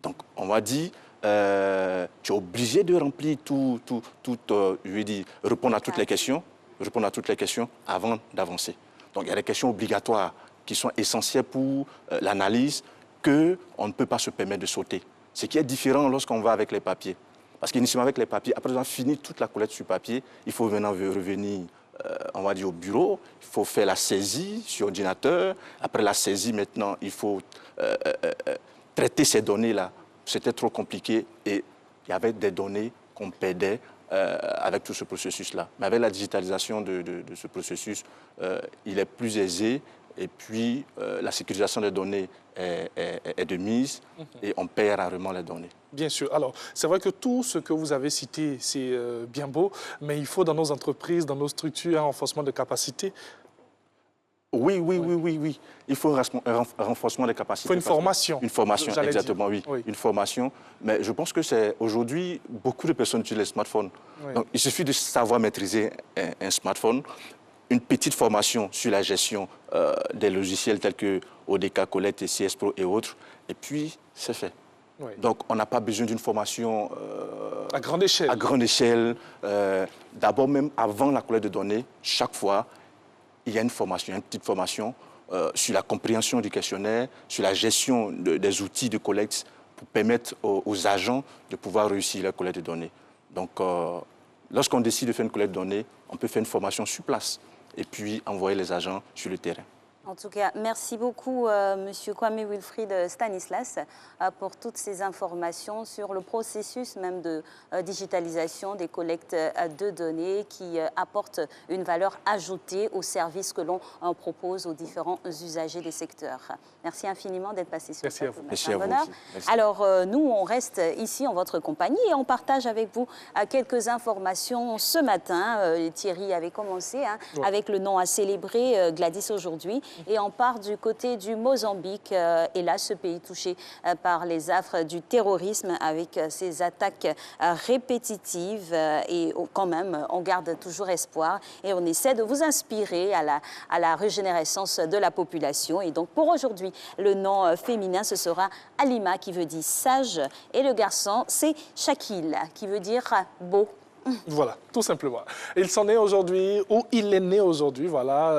Donc, on va dire, tu es obligé de remplir je veux dire, répondre à toutes les questions avant d'avancer. Donc, il y a des questions obligatoires qui sont essentielles pour l'analyse qu'on ne peut pas se permettre de sauter. Ce qui est différent lorsqu'on va avec les papiers. Parce qu'initialement, avec les papiers, après avoir fini toute la collecte sur papier, il faut maintenant revenir, on va dire, au bureau. Il faut faire la saisie sur ordinateur. Après la saisie, maintenant, il faut traiter ces données-là. C'était trop compliqué et il y avait des données qu'on perdait avec tout ce processus-là. Mais avec la digitalisation de ce processus, il est plus aisé et puis la sécurisation des données est de mise et on perd rarement les données. Bien sûr. Alors, c'est vrai que tout ce que vous avez cité, c'est bien beau, mais il faut dans nos entreprises, dans nos structures, un renforcement de capacité. Oui. Il faut un renforcement des capacités. Il faut une formation. Une formation, exactement, oui. Une formation. Mais je pense que c'est aujourd'hui, beaucoup de personnes utilisent les smartphones. Donc, il suffit de savoir maîtriser un smartphone, une petite formation sur la gestion des logiciels tels que ODK, Collect, CS Pro et autres, et puis c'est fait. Donc, on n'a pas besoin d'une formation à grande échelle. À grande échelle. D'abord, même avant la collecte de données, chaque fois, il y a une formation, une petite formation sur la compréhension du questionnaire, sur la gestion des outils de collecte pour permettre aux agents de pouvoir réussir la collecte de données. Donc, lorsqu'on décide de faire une collecte de données, on peut faire une formation sur place et puis envoyer les agents sur le terrain. En tout cas, merci beaucoup, Monsieur Kwame Wilfried Stanislas, pour toutes ces informations sur le processus même de digitalisation des collectes de données qui apportent une valeur ajoutée aux services que l'on propose aux différents usagers des secteurs. Merci infiniment d'être passé sur cette Merci à vous. Merci. Alors, nous, on reste ici en votre compagnie et on partage avec vous quelques informations ce matin. Thierry avait commencé avec le nom à célébrer, Gladys aujourd'hui. Et on part du côté du Mozambique, et là, ce pays touché par les affres du terrorisme avec ces attaques répétitives. Et quand même, on garde toujours espoir et on essaie de vous inspirer à la régénérescence de la population. Et donc, pour aujourd'hui, le nom féminin, ce sera Alima, qui veut dire sage. Et le garçon, c'est Shakil, qui veut dire beau. Voilà, tout simplement. Il s'en est aujourd'hui, ou il est né aujourd'hui, voilà,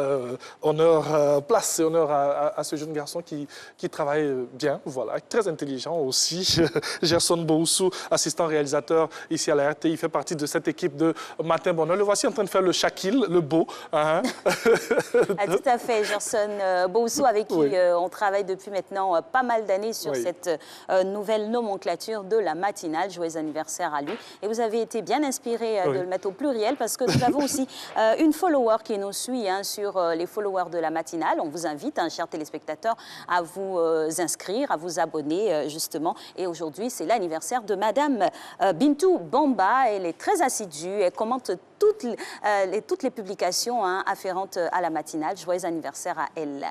honneur, place et honneur à ce jeune garçon qui travaille bien, voilà, très intelligent aussi. Gerson Boussou, assistant réalisateur ici à la RT, il fait partie de cette équipe de Matin Bonheur. Le voici en train de faire le Shakil, le beau. Hein? Tout à fait, Gerson Boussou, avec qui on travaille depuis maintenant pas mal d'années sur cette nouvelle nomenclature de la matinale. Joyeux anniversaire à lui. Et vous avez été bien inspiré de le mettre au pluriel parce que nous avons aussi une follower qui nous suit sur les followers de la matinale. On vous invite, chers téléspectateurs, à vous inscrire, à vous abonner justement. Et aujourd'hui, c'est l'anniversaire de Madame Bintou Bamba. Elle est très assidue, elle commente toutes les publications afférentes à la matinale. Joyeux anniversaire à elle.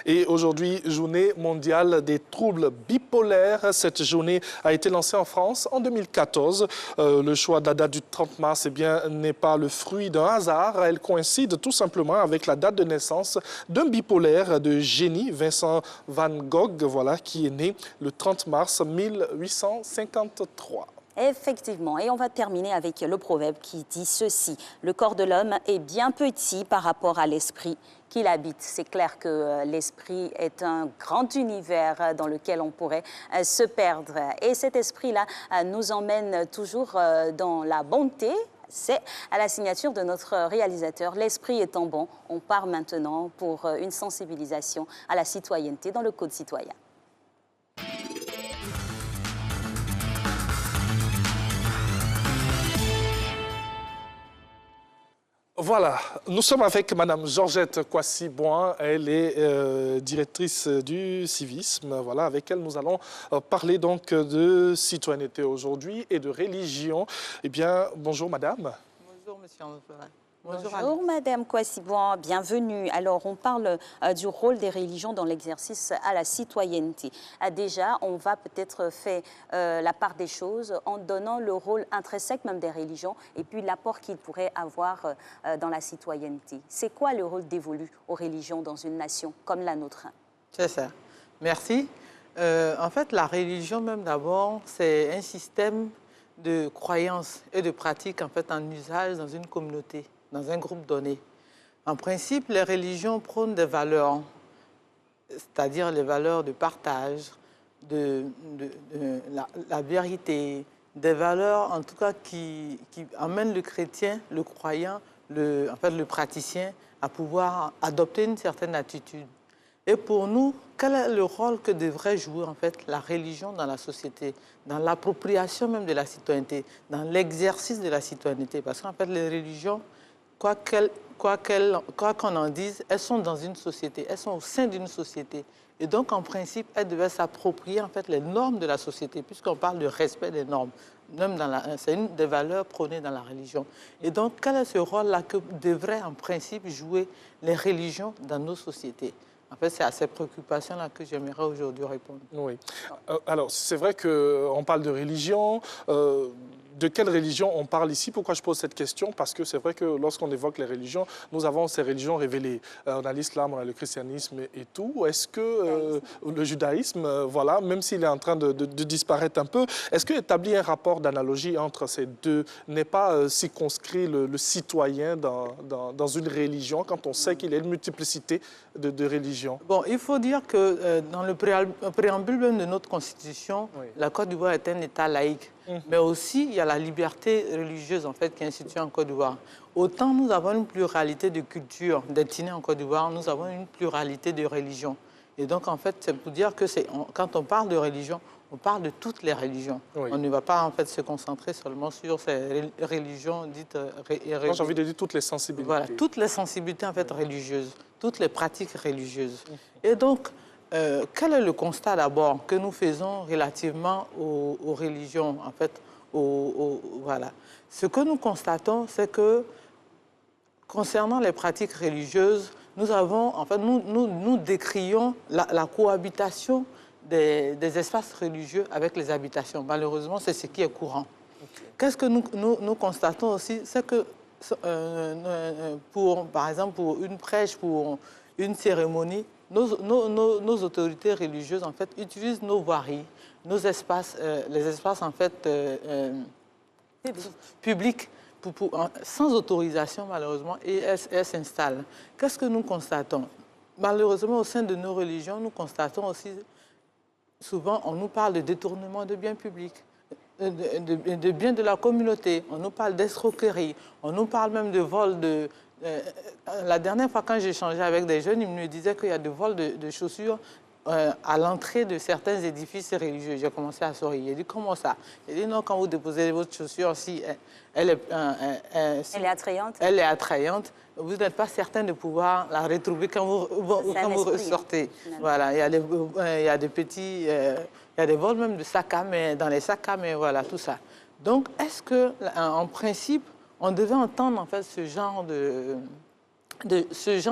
Et aujourd'hui, journée mondiale des troubles bipolaires. Cette journée a été lancée en France en 2014. Le choix de la date du 30 mars n'est pas le fruit d'un hasard. Elle coïncide tout simplement avec la date de naissance d'un bipolaire de génie, Vincent Van Gogh, voilà, qui est né le 30 mars 1853. Effectivement, et on va terminer avec le proverbe qui dit ceci. Le corps de l'homme est bien petit par rapport à l'esprit qu'il habite. C'est clair que l'esprit est un grand univers dans lequel on pourrait se perdre. Et cet esprit-là nous emmène toujours dans la bonté. C'est à la signature de notre réalisateur. L'esprit étant bon, on part maintenant pour une sensibilisation à la citoyenneté dans le Code citoyen. Voilà, nous sommes avec Madame Georgette Kwasi-Boin, elle est directrice du civisme, voilà, avec elle nous allons parler donc de citoyenneté aujourd'hui et de religion. Eh bien, bonjour Madame. Bonjour Monsieur Antoine. Bonjour Madame Kwasi-Boin, bienvenue. Alors on parle du rôle des religions dans l'exercice à la citoyenneté. Déjà, on va peut-être faire la part des choses en donnant le rôle intrinsèque même des religions et puis l'apport qu'ils pourraient avoir dans la citoyenneté. C'est quoi le rôle dévolu aux religions dans une nation comme la nôtre? C'est ça. Merci. En fait, la religion même d'abord, c'est un système de croyances et de pratiques en fait en usage dans une communauté, dans un groupe donné. En principe, les religions prônent des valeurs, c'est-à-dire les valeurs de partage, la vérité, des valeurs en tout cas qui amènent le chrétien, le croyant, le praticien à pouvoir adopter une certaine attitude. Et pour nous, quel est le rôle que devrait jouer en fait la religion dans la société, dans l'appropriation même de la citoyenneté, dans l'exercice de la citoyenneté? Parce qu'en fait, les religions, quoi qu'on en dise, elles sont dans une société, elles sont au sein d'une société. Et donc, en principe, elles devaient s'approprier en fait les normes de la société, puisqu'on parle de respect des normes. C'est une des valeurs prônées dans la religion. Et donc, quel est ce rôle-là que devraient en principe jouer les religions dans nos sociétés? En fait, c'est à ces préoccupations-là que j'aimerais aujourd'hui répondre. Oui. Alors, c'est vrai qu'on parle de religion. De quelle religion on parle ici? Pourquoi je pose cette question? Parce que c'est vrai que lorsqu'on évoque les religions, nous avons ces religions révélées. On a l'islam, on a le christianisme et tout. Est-ce que le judaïsme, voilà, même s'il est en train de disparaître un peu, est-ce qu'établir un rapport d'analogie entre ces deux n'est pas circonscrit le citoyen dans une religion quand on sait qu'il y a une multiplicité de religions? Bon, il faut dire que dans le préambule même de notre Constitution, oui, la Côte d'Ivoire est un État laïque. Mais aussi, il y a la liberté religieuse en fait, qui est instituée en Côte d'Ivoire. Autant nous avons une pluralité de cultures, d'ethnies en Côte d'Ivoire, nous avons une pluralité de religions. Et donc, en fait, c'est pour dire que quand on parle de religion, on parle de toutes les religions. Oui. On ne va pas en fait se concentrer seulement sur ces religions dites religieuses. Moi, j'ai envie de dire toutes les sensibilités. Voilà, toutes les sensibilités en fait religieuses, toutes les pratiques religieuses. Et donc, quel est le constat d'abord que nous faisons relativement aux religions, en fait, voilà. Ce que nous constatons, c'est que concernant les pratiques religieuses, nous avons, en fait, nous décrions la cohabitation des espaces religieux avec les habitations. Malheureusement, c'est ce qui est courant. Okay. Qu'est-ce que nous constatons aussi, c'est que par exemple, pour une prêche, pour une cérémonie, nos autorités religieuses, en fait, utilisent nos voiries, nos espaces, les espaces, en fait, publics, sans autorisation, malheureusement, et elles s'installent. Qu'est-ce que nous constatons? Malheureusement, au sein de nos religions, nous constatons aussi, souvent, on nous parle de détournement de biens publics, de biens de la communauté, on nous parle d'escroquerie, on nous parle même de vol de... la dernière fois, quand j'ai échangé avec des jeunes, ils me disaient qu'il y a des vols de chaussures à l'entrée de certains édifices religieux. J'ai commencé à sourire. J'ai dit, comment ça? J'ai dit, non, quand vous déposez votre chaussure, si elle est attrayante. Elle est attrayante, vous n'êtes pas certain de pouvoir la retrouver quand vous ressortez. Voilà, il y a des petits... il y a des vols même de sacs à main, dans les sacs à main, voilà, tout ça. Donc, est-ce qu'en principe, on devait entendre en fait ce genre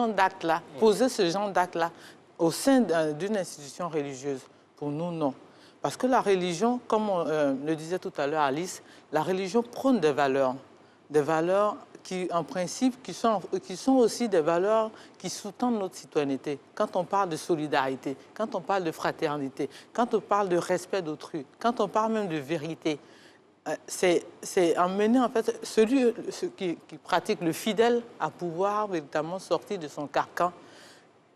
d'acte-là, poser ce genre d'acte-là au sein d'une institution religieuse? Pour nous, non. Parce que la religion, comme on le disait tout à l'heure Alice, la religion prône des valeurs qui, en principe, qui sont aussi des valeurs qui sous-tendent notre citoyenneté. Quand on parle de solidarité, quand on parle de fraternité, quand on parle de respect d'autrui, quand on parle même de vérité, c'est emmener en fait celui qui pratique le fidèle à pouvoir véritablement sortir de son carcan.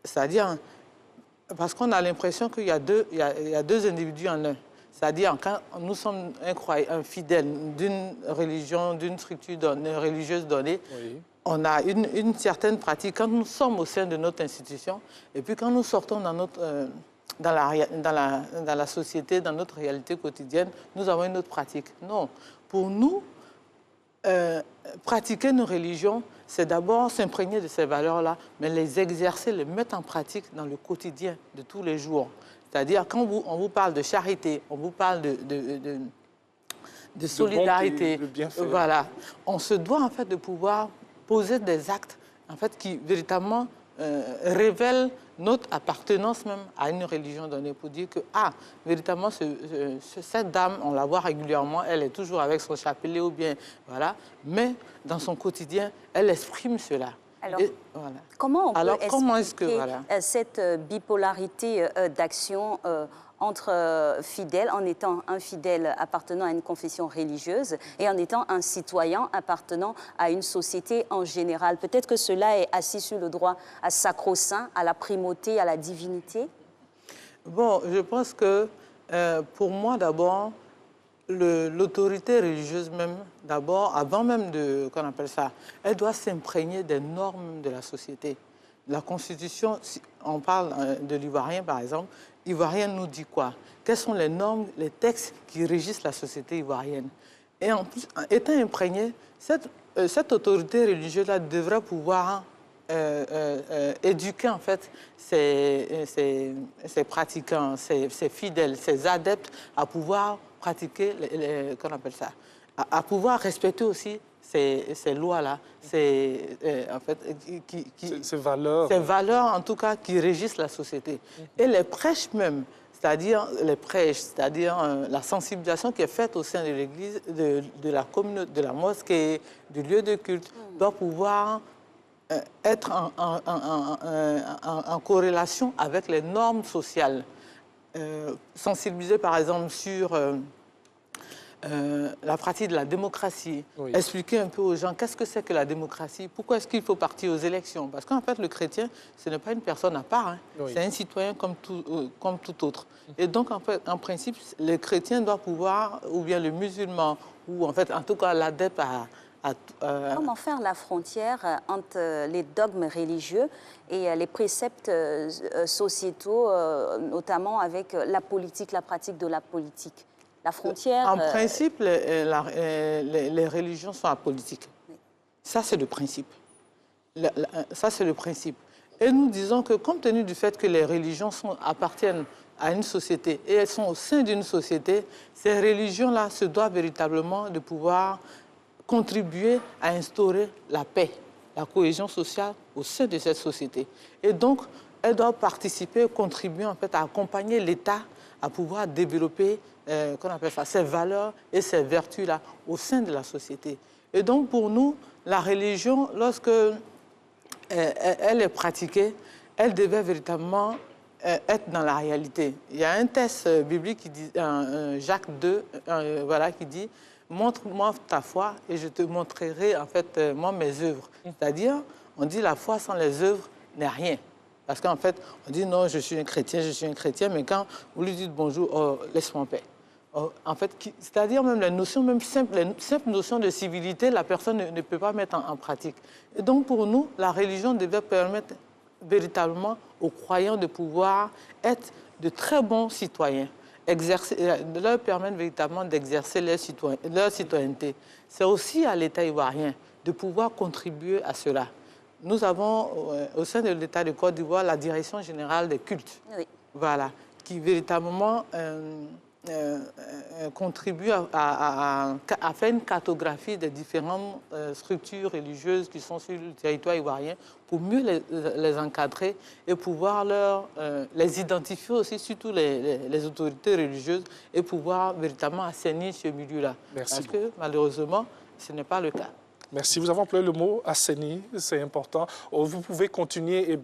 C'est-à-dire, parce qu'on a l'impression qu'il y a deux individus en un. C'est-à-dire, quand nous sommes un fidèle d'une religion, d'une structure religieuse donnée, oui, on a une certaine pratique. Quand nous sommes au sein de notre institution, et puis quand nous sortons dans la société, dans notre réalité quotidienne, nous avons une autre pratique. Non. Pour nous, pratiquer nos religions c'est d'abord s'imprégner de ces valeurs-là, mais les exercer, les mettre en pratique dans le quotidien de tous les jours. C'est-à-dire, quand on vous parle de charité, on vous parle de solidarité, voilà, on se doit en fait de pouvoir poser des actes en fait, qui véritablement révèlent notre appartenance même à une religion donnée pour dire que, véritablement, cette dame, on la voit régulièrement, elle est toujours avec son chapelet ou bien, voilà, mais dans son quotidien, elle exprime cela. Alors, comment on peut expliquer cette bipolarité d'action entre fidèles, en étant un fidèle appartenant à une confession religieuse et en étant un citoyen appartenant à une société en général? Peut-être que cela est assis sur le droit à sacro-saint, à la primauté, à la divinité? Bon, je pense que pour moi, d'abord, l'autorité religieuse même, d'abord, avant même de, qu'on appelle ça, elle doit s'imprégner des normes de la société. La Constitution, si on parle de l'Ivoirien, par exemple, l'Ivoirien nous dit quoi? Quelles sont les normes, les textes qui régissent la société ivoirienne? Et en plus, étant imprégné, cette autorité religieuse-là devrait pouvoir éduquer en fait ses pratiquants, ses fidèles, ses adeptes à pouvoir pratiquer, qu'on appelle ça, à pouvoir respecter aussi ces lois-là, en fait, ces valeurs. Ces valeurs, en tout cas, qui régissent la société. Et les prêches même, c'est-à-dire la sensibilisation qui est faite au sein de l'Église, de la communauté, de la mosquée, du lieu de culte, doit pouvoir être en corrélation avec les normes sociales. Sensibiliser, par exemple, sur la pratique de la démocratie, expliquer un peu aux gens qu'est-ce que c'est que la démocratie, pourquoi est-ce qu'il faut partir aux élections. Parce qu'en fait, le chrétien, ce n'est pas une personne à part, c'est un citoyen comme tout autre. Et donc, en fait, en principe, le chrétien doit pouvoir, ou bien le musulman, ou en fait, en tout cas, l'adepte Comment faire la frontière entre les dogmes religieux et les préceptes sociétaux, notamment avec la politique, la pratique de la politique? La frontière... En principe, les religions sont apolitiques. Ça, c'est le principe. Ça, c'est le principe. Et nous disons que, compte tenu du fait que les religions appartiennent à une société et elles sont au sein d'une société, ces religions-là se doivent véritablement de pouvoir contribuer à instaurer la paix, la cohésion sociale au sein de cette société. Et donc, elles doivent participer, contribuer en fait à accompagner l'État à pouvoir développer qu'on appelle ça, ces valeurs et ces vertus-là au sein de la société. Et donc, pour nous, la religion, lorsque elle est pratiquée, elle devait véritablement être dans la réalité. Il y a un texte biblique qui dit, Jacques 2, voilà, qui dit « Montre-moi ta foi et je te montrerai en fait moi mes œuvres ». C'est-à-dire, on dit la foi sans les œuvres n'est rien. Parce qu'en fait, on dit non, je suis un chrétien, mais quand vous lui dites bonjour, oh, laisse-moi en paix. En fait, c'est-à-dire même les simples notions de civilité, la personne ne peut pas mettre en pratique. Et donc pour nous, la religion devait permettre véritablement aux croyants de pouvoir être de très bons citoyens, de leur permettre véritablement d'exercer leur citoyenneté. C'est aussi à l'État ivoirien de pouvoir contribuer à cela. Nous avons au sein de l'État de Côte d'Ivoire la direction générale des cultes, voilà, qui véritablement contribue à faire une cartographie des différentes structures religieuses qui sont sur le territoire ivoirien pour mieux les encadrer et pouvoir les identifier aussi, surtout les autorités religieuses, et pouvoir véritablement assainir ce milieu-là. Parce que malheureusement, ce n'est pas le cas. Merci. Vous avez employé le mot « assainir », c'est important. Vous pouvez continuer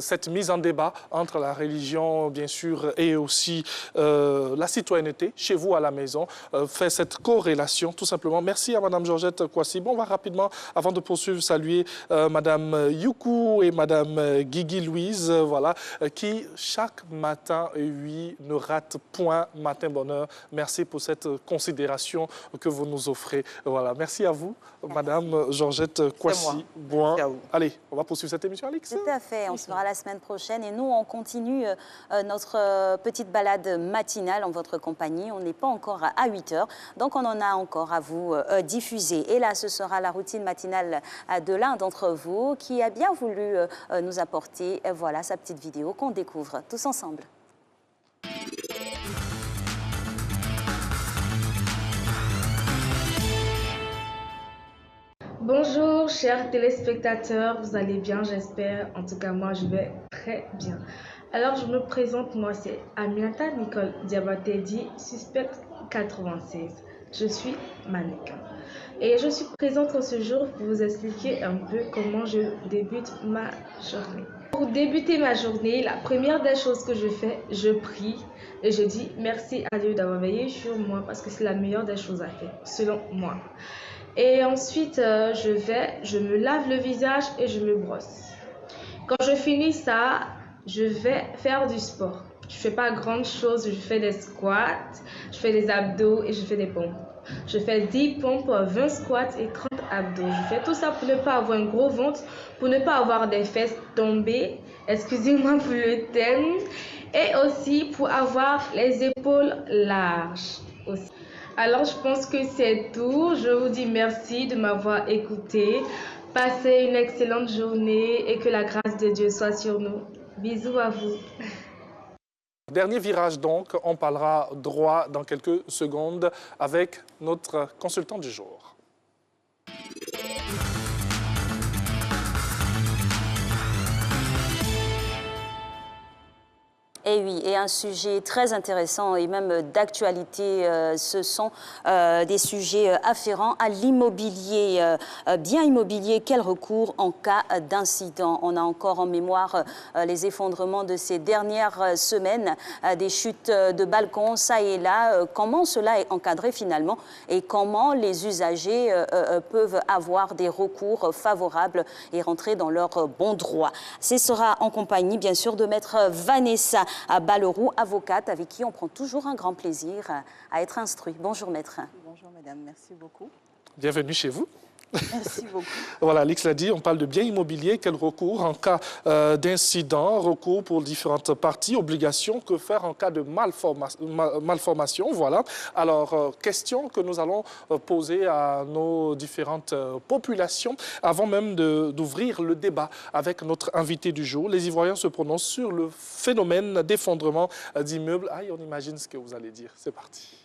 cette mise en débat entre la religion, bien sûr, et aussi la citoyenneté, chez vous à la maison. Faire cette corrélation, tout simplement. Merci à Mme Georgette Kouassi. Bon, on va rapidement, avant de poursuivre, saluer Mme Youkou et Mme Guigui Louise, voilà, qui, chaque matin, ne ratent point Matin Bonheur. Merci pour cette considération que vous nous offrez. Voilà. Merci à vous. vous, Madame Georgette Kwasi-Bouin. Allez, on va poursuivre cette émission, Alix. Tout à fait, on se verra la semaine prochaine. Et nous, on continue notre petite balade matinale en votre compagnie. On n'est pas encore à 8 h, donc on en a encore à vous diffuser. Et là, ce sera la routine matinale de l'un d'entre vous qui a bien voulu nous apporter voilà, sa petite vidéo qu'on découvre tous ensemble. Bonjour chers téléspectateurs, vous allez bien j'espère, en tout cas moi je vais très bien. Alors je me présente, moi c'est Aminata Nicole Diabaté dit Suspect 96, je suis mannequin. Et je suis présente en ce jour pour vous expliquer un peu comment je débute ma journée. Pour débuter ma journée, la première des choses que je fais, je prie et je dis merci à Dieu d'avoir veillé sur moi parce que c'est la meilleure des choses à faire, selon moi. Et ensuite, je me lave le visage et je me brosse. Quand je finis ça, je vais faire du sport. Je ne fais pas grande chose, je fais des squats, je fais des abdos et je fais des pompes. Je fais 10 pompes, 20 squats et 30 abdos. Je fais tout ça pour ne pas avoir un gros ventre, pour ne pas avoir des fesses tombées, excusez-moi pour le thème, et aussi pour avoir les épaules larges aussi. Alors, je pense que c'est tout. Je vous dis merci de m'avoir écouté. Passez une excellente journée et que la grâce de Dieu soit sur nous. Bisous à vous. Dernier virage donc, on parlera droit dans quelques secondes avec notre consultant du jour. Et oui, et un sujet très intéressant et même d'actualité, ce sont des sujets afférents à l'immobilier, bien immobilier, quel recours en cas d'incident. On a encore en mémoire les effondrements de ces dernières semaines, des chutes de balcons, ça et là. Comment cela est encadré finalement et comment les usagers peuvent avoir des recours favorables et rentrer dans leur bon droit. Ce sera en compagnie bien sûr de maître Vanessa Balleroux, avocate, avec qui on prend toujours un grand plaisir à être instruit. Bonjour maître. Bonjour madame, merci beaucoup. Bienvenue chez vous. Merci beaucoup. Voilà, Alix l'a dit, on parle de biens immobiliers, quel recours en cas d'incident, recours pour différentes parties, obligations, que faire en cas de malformation, voilà. Alors, question que nous allons poser à nos différentes populations avant même d'ouvrir le débat avec notre invité du jour. Les Ivoiriens se prononcent sur le phénomène d'effondrement d'immeubles. Aïe, on imagine ce que vous allez dire. C'est parti.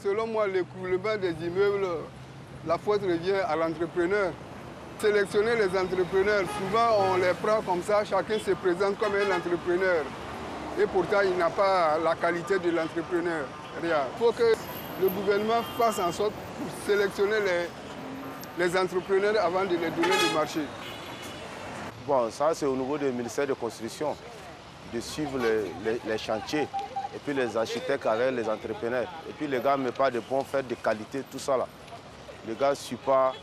Selon moi, l'écroulement des immeubles, la faute revient à l'entrepreneur. Sélectionner les entrepreneurs, souvent on les prend comme ça, chacun se présente comme un entrepreneur. Et pourtant, il n'a pas la qualité de l'entrepreneur. Il faut que le gouvernement fasse en sorte pour sélectionner les entrepreneurs avant de les donner le marché. Bon, ça c'est au niveau du ministère de Construction, de suivre les chantiers. Et puis les architectes avec les entrepreneurs. Et puis les gars ne mettent pas de bons fers de qualité, tout ça là. Les gars ne suivent pas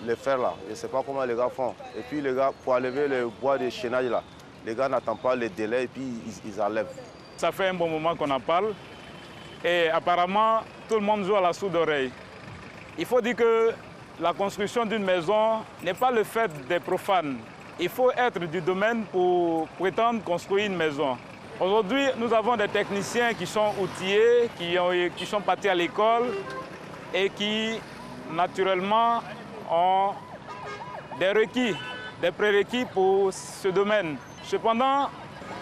les fers là. Je ne sais pas comment les gars font. Et puis les gars, pour enlever le bois de chaînage là, les gars n'attendent pas les délais et puis ils enlèvent. Ça fait un bon moment qu'on en parle. Et apparemment, tout le monde joue à la sourde oreille. Il faut dire que la construction d'une maison n'est pas le fait des profanes. Il faut être du domaine pour prétendre construire une maison. Aujourd'hui, nous avons des techniciens qui sont outillés, qui sont partis à l'école et qui, naturellement, ont des requis, des prérequis pour ce domaine. Cependant,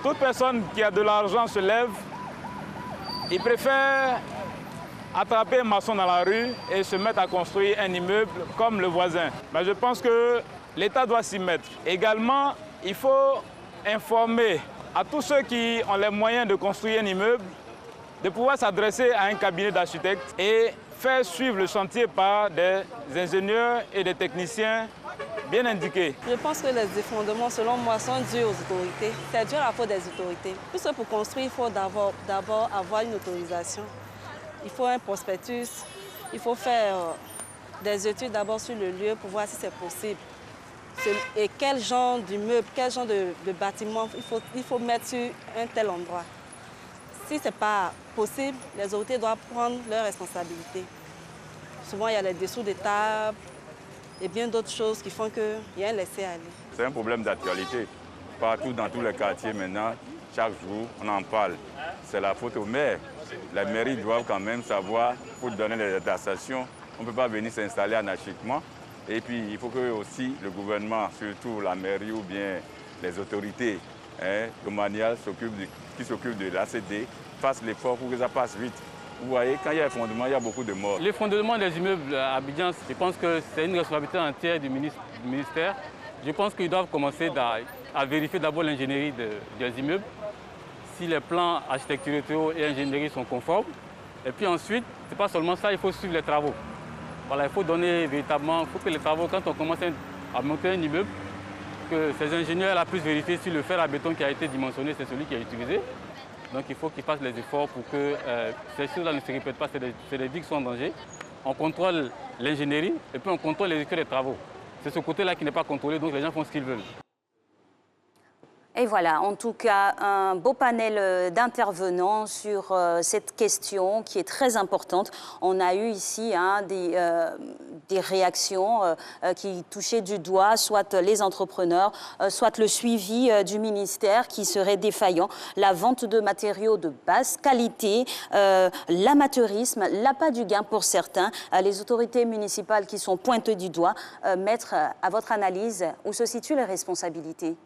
toute personne qui a de l'argent se lève, il préfère attraper un maçon dans la rue et se mettre à construire un immeuble comme le voisin. Mais je pense que l'État doit s'y mettre. Également, il faut informer à tous ceux qui ont les moyens de construire un immeuble, de pouvoir s'adresser à un cabinet d'architectes et faire suivre le chantier par des ingénieurs et des techniciens bien indiqués. Je pense que les effondrements, selon moi, sont dus aux autorités. C'est dû à la faute des autorités. Puisque pour construire, il faut d'abord avoir une autorisation. Il faut un prospectus, il faut faire des études d'abord sur le lieu pour voir si c'est possible. Et quel genre d'immeuble, quel genre de bâtiment il faut mettre sur un tel endroit. Si ce n'est pas possible, les autorités doivent prendre leurs responsabilités. Souvent, il y a les dessous des tables et bien d'autres choses qui font qu'il y a un laisser-aller. C'est un problème d'actualité. Partout, dans tous les quartiers maintenant, chaque jour, on en parle. C'est la faute aux maires. Les mairies doivent quand même savoir, pour donner les taxations, on ne peut pas venir s'installer anarchiquement. Et puis, il faut que aussi le gouvernement, surtout la mairie ou bien les autorités domaniales qui s'occupent de l'ACD, fassent l'effort pour que ça passe vite. Vous voyez, quand il y a effondrement, il y a beaucoup de morts. L'effondrement des immeubles à Abidjan, je pense que c'est une responsabilité entière du ministère. Je pense qu'ils doivent commencer à vérifier d'abord l'ingénierie des immeubles, si les plans architecturaux et ingénierie sont conformes. Et puis ensuite, ce n'est pas seulement ça, il faut suivre les travaux. Voilà, il faut donner véritablement, il faut que les travaux, quand on commence à monter un immeuble, que ces ingénieurs puissent vérifier si le fer à béton qui a été dimensionné, c'est celui qui est utilisé. Donc il faut qu'ils fassent les efforts pour que ces choses-là ne se répètent pas, c'est des vies qui sont en danger. On contrôle l'ingénierie et puis on contrôle l'exécution des travaux. C'est ce côté-là qui n'est pas contrôlé, donc les gens font ce qu'ils veulent. Et voilà, en tout cas, un beau panel d'intervenants sur cette question qui est très importante. On a eu ici des réactions qui touchaient du doigt soit les entrepreneurs, soit le suivi du ministère qui serait défaillant, la vente de matériaux de basse qualité, l'amateurisme, l'appât du gain pour certains, les autorités municipales qui sont pointées du doigt. Maître, à votre analyse, où se situent les responsabilités ?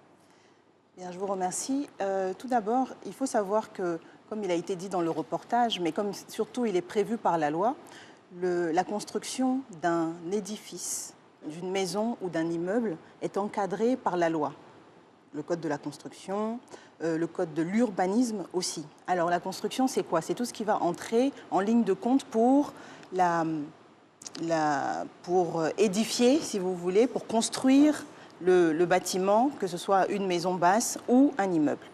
Bien, je vous remercie. Tout d'abord, il faut savoir que, comme il a été dit dans le reportage, mais comme surtout il est prévu par la loi, la construction d'un édifice, d'une maison ou d'un immeuble est encadrée par la loi. Le code de la construction, le code de l'urbanisme aussi. Alors la construction, c'est quoi? C'est tout ce qui va entrer en ligne de compte pour édifier, si vous voulez, pour construire le bâtiment, que ce soit une maison basse ou un immeuble.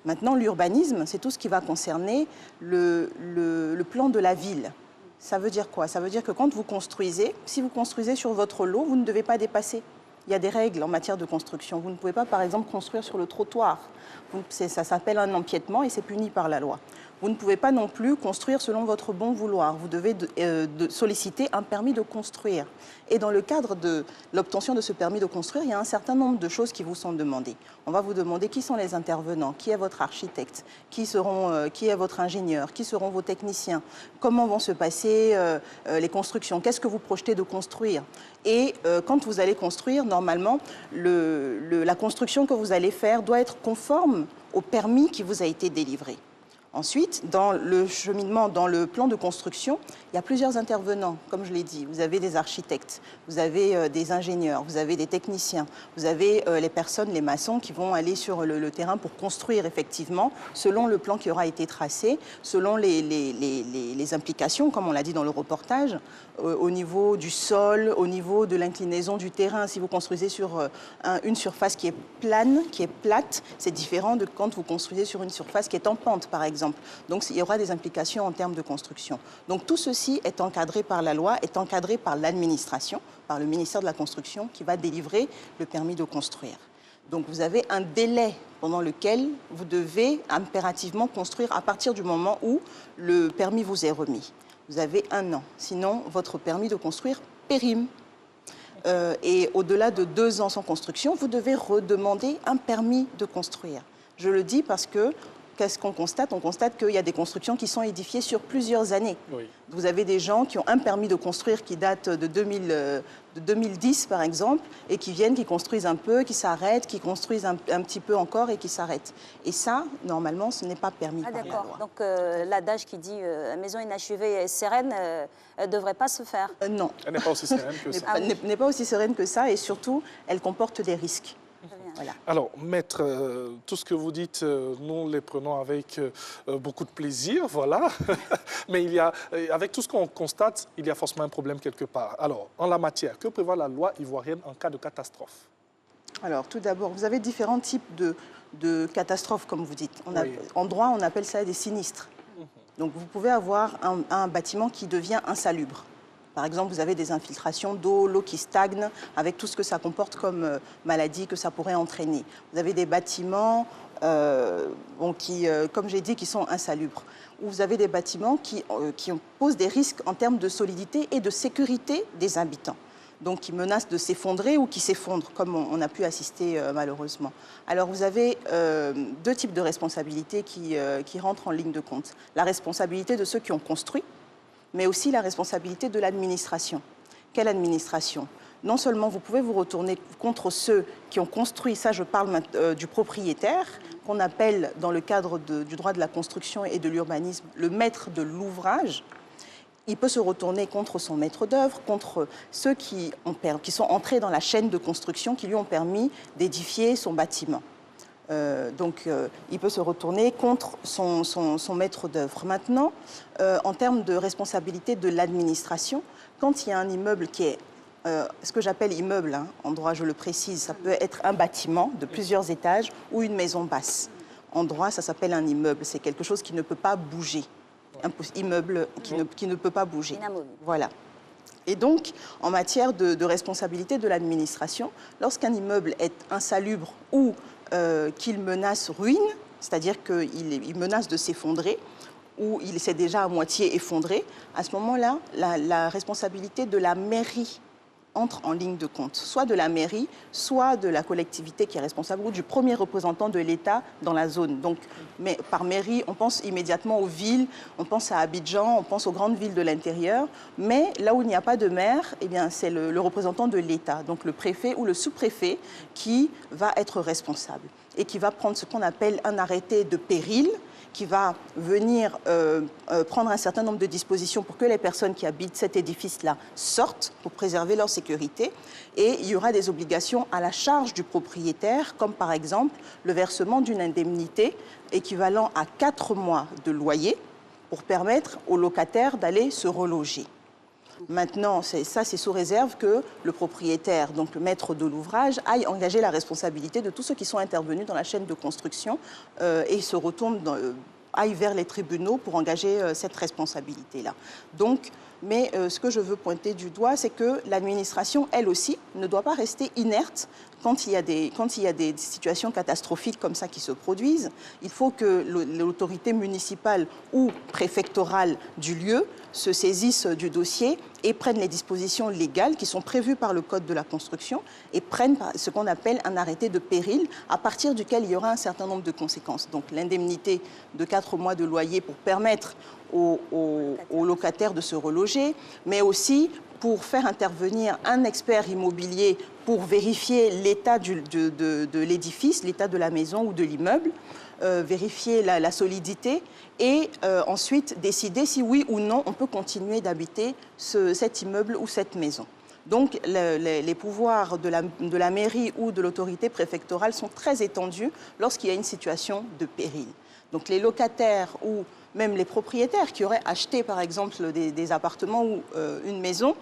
Maintenant, l'urbanisme, c'est tout ce qui va concerner le plan de la ville. Ça veut dire quoi? Ça veut dire que quand vous construisez, si vous construisez sur votre lot, vous ne devez pas dépasser. Il y a des règles en matière de construction. Vous ne pouvez pas, par exemple, construire sur le trottoir. Ça s'appelle un empiètement et c'est puni par la loi. Vous ne pouvez pas non plus construire selon votre bon vouloir. Vous devez solliciter un permis de construire. Et dans le cadre de l'obtention de ce permis de construire, il y a un certain nombre de choses qui vous sont demandées. On va vous demander qui sont les intervenants, qui est votre architecte, qui est votre ingénieur, qui seront vos techniciens, comment vont se passer les constructions, qu'est-ce que vous projetez de construire. Et quand vous allez construire, normalement, la construction que vous allez faire doit être conforme au permis qui vous a été délivré. Ensuite, dans le cheminement, dans le plan de construction, il y a plusieurs intervenants, comme je l'ai dit. Vous avez des architectes, vous avez des ingénieurs, vous avez des techniciens, vous avez les personnes, les maçons qui vont aller sur le terrain pour construire effectivement, selon le plan qui aura été tracé, selon les implications, comme on l'a dit dans le reportage, au niveau du sol, au niveau de l'inclinaison du terrain. Si vous construisez sur une surface qui est plane, qui est plate, c'est différent de quand vous construisez sur une surface qui est en pente, par exemple. Donc, il y aura des implications en termes de construction. Donc, tout ceci est encadré par la loi, est encadré par l'administration, par le ministère de la Construction, qui va délivrer le permis de construire. Donc, vous avez un délai pendant lequel vous devez impérativement construire à partir du moment où le permis vous est remis. Vous avez 1 an. Sinon, votre permis de construire périme. Et au-delà de 2 ans sans construction, vous devez redemander un permis de construire. Je le dis parce que qu'est-ce qu'on constate? On constate qu'il y a des constructions qui sont édifiées sur plusieurs années. Oui. Vous avez des gens qui ont un permis de construire qui date de 2010, par exemple, et qui viennent, qui construisent un peu, qui s'arrêtent, qui construisent un petit peu encore et qui s'arrêtent. Et ça, normalement, ce n'est pas permis par la loi. Donc l'adage qui dit « maison inachevée et sereine » ne devrait pas se faire. Non. Elle n'est pas aussi sereine que ça. N'est pas aussi sereine que ça, et surtout, elle comporte des risques. Voilà. Alors, maître, tout ce que vous dites, nous les prenons avec beaucoup de plaisir, voilà. Mais avec tout ce qu'on constate, il y a forcément un problème quelque part. Alors, en la matière, que prévoit la loi ivoirienne en cas de catastrophe? Alors, tout d'abord, vous avez différents types de catastrophes, comme vous dites. En droit, on appelle ça des sinistres. Donc, vous pouvez avoir un bâtiment qui devient insalubre. Par exemple, vous avez des infiltrations d'eau, l'eau qui stagne, avec tout ce que ça comporte comme maladie que ça pourrait entraîner. Vous avez des bâtiments comme j'ai dit, qui sont insalubres. Ou vous avez des bâtiments qui posent des risques en termes de solidité et de sécurité des habitants. Donc qui menacent de s'effondrer ou qui s'effondrent, comme on a pu assister malheureusement. Alors vous avez deux types de responsabilités qui rentrent en ligne de compte. La responsabilité de ceux qui ont construit, mais aussi la responsabilité de l'administration. Quelle administration? Non seulement vous pouvez vous retourner contre ceux qui ont construit, ça je parle du propriétaire, qu'on appelle dans le cadre du droit de la construction et de l'urbanisme le maître de l'ouvrage. Il peut se retourner contre son maître d'œuvre, contre ceux qui sont entrés dans la chaîne de construction, qui lui ont permis d'édifier son bâtiment. Il peut se retourner contre son maître d'œuvre. Maintenant, en termes de responsabilité de l'administration, quand il y a un immeuble qui est ce que j'appelle immeuble, en droit je le précise, ça peut être un bâtiment de plusieurs étages ou une maison basse. En droit, ça s'appelle un immeuble, c'est quelque chose qui ne peut pas bouger. Un immeuble qui ne peut pas bouger. Voilà. Et donc, en matière de responsabilité de l'administration, lorsqu'un immeuble est insalubre ou qu'il menace ruine, c'est-à-dire qu'il menace de s'effondrer, ou il s'est déjà à moitié effondré, à ce moment-là, la responsabilité de la mairie entre en ligne de compte, soit de la mairie, soit de la collectivité qui est responsable, ou du premier représentant de l'État dans la zone. Donc, par mairie, on pense immédiatement aux villes, on pense à Abidjan, on pense aux grandes villes de l'intérieur, mais là où il n'y a pas de maire, eh bien, c'est le représentant de l'État, donc le préfet ou le sous-préfet qui va être responsable et qui va prendre ce qu'on appelle un arrêté de péril, qui va venir prendre un certain nombre de dispositions pour que les personnes qui habitent cet édifice-là sortent pour préserver leur sécurité. Et il y aura des obligations à la charge du propriétaire, comme par exemple le versement d'une indemnité équivalent à 4 mois de loyer pour permettre aux locataires d'aller se reloger. Maintenant, c'est sous réserve que le propriétaire, donc le maître de l'ouvrage, aille engager la responsabilité de tous ceux qui sont intervenus dans la chaîne de construction et se retourne, aille vers les tribunaux pour engager cette responsabilité-là. Donc, mais ce que je veux pointer du doigt, c'est que l'administration, elle aussi, ne doit pas rester inerte quand il y a des situations catastrophiques comme ça qui se produisent. Il faut que l'autorité municipale ou préfectorale du lieu se saisisse du dossier et prenne les dispositions légales qui sont prévues par le Code de la construction et prenne ce qu'on appelle un arrêté de péril à partir duquel il y aura un certain nombre de conséquences. Donc l'indemnité de 4 mois de loyer pour permettre aux locataires de se reloger, mais aussi pour faire intervenir un expert immobilier pour vérifier l'état de l'édifice, l'état de la maison ou de l'immeuble, vérifier la solidité et ensuite décider si oui ou non on peut continuer d'habiter cet immeuble ou cette maison. Donc les pouvoirs de la mairie ou de l'autorité préfectorale sont très étendus lorsqu'il y a une situation de péril. Donc les locataires ou même les propriétaires qui auraient acheté par exemple des appartements ou une maison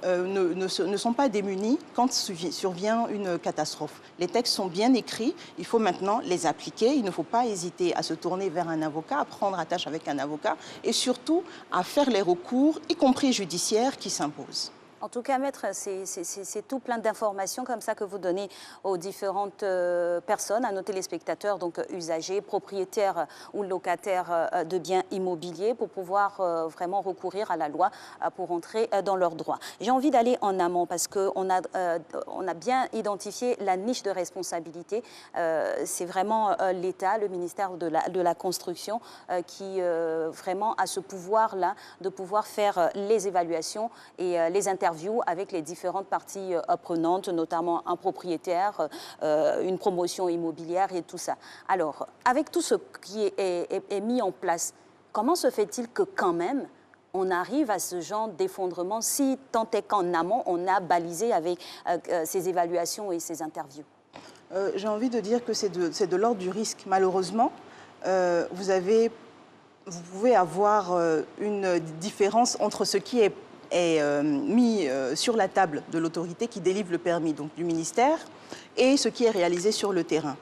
ne sont pas démunis quand survient une catastrophe. Les textes sont bien écrits, il faut maintenant les appliquer, il ne faut pas hésiter à se tourner vers un avocat, à prendre attache avec un avocat et surtout à faire les recours, y compris judiciaires, qui s'imposent. En tout cas, maître, c'est tout plein d'informations comme ça que vous donnez aux différentes personnes, à nos téléspectateurs, donc usagers, propriétaires ou locataires de biens immobiliers, pour pouvoir vraiment recourir à la loi pour entrer dans leurs droits. J'ai envie d'aller en amont parce qu'on a bien identifié la niche de responsabilité. C'est vraiment l'État, le ministère de la Construction qui vraiment a ce pouvoir-là de pouvoir faire les évaluations et les interventions avec les différentes parties prenantes, notamment un propriétaire, une promotion immobilière et tout ça. Alors, avec tout ce qui est mis en place, comment se fait-il que quand même on arrive à ce genre d'effondrement si tant est qu'en amont on a balisé avec ces évaluations et ces interviews? J'ai envie de dire que c'est de l'ordre du risque. Malheureusement, vous pouvez avoir une différence entre ce qui est mis sur la table de l'autorité qui délivre le permis, donc du ministère, et ce qui est réalisé sur le terrain.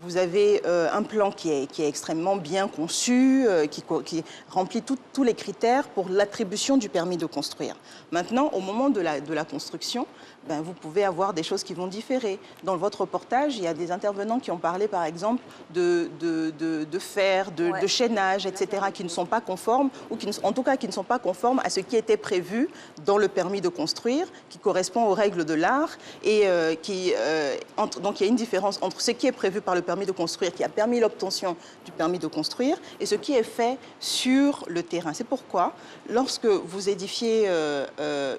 vous avez un plan qui est extrêmement bien conçu, qui remplit tous les critères pour l'attribution du permis de construire. Maintenant, au moment de la construction, ben, vous pouvez avoir des choses qui vont différer. Dans votre reportage, il y a des intervenants qui ont parlé, par exemple, de fer, de chaînage, etc., qui ne sont pas conformes, ou en tout cas qui ne sont pas conformes à ce qui était prévu dans le permis de construire, qui correspond aux règles de l'art, et donc il y a une différence entre ce qui est prévu par le permis de construire, qui a permis l'obtention du permis de construire, et ce qui est fait sur le terrain. C'est pourquoi, lorsque vous édifiez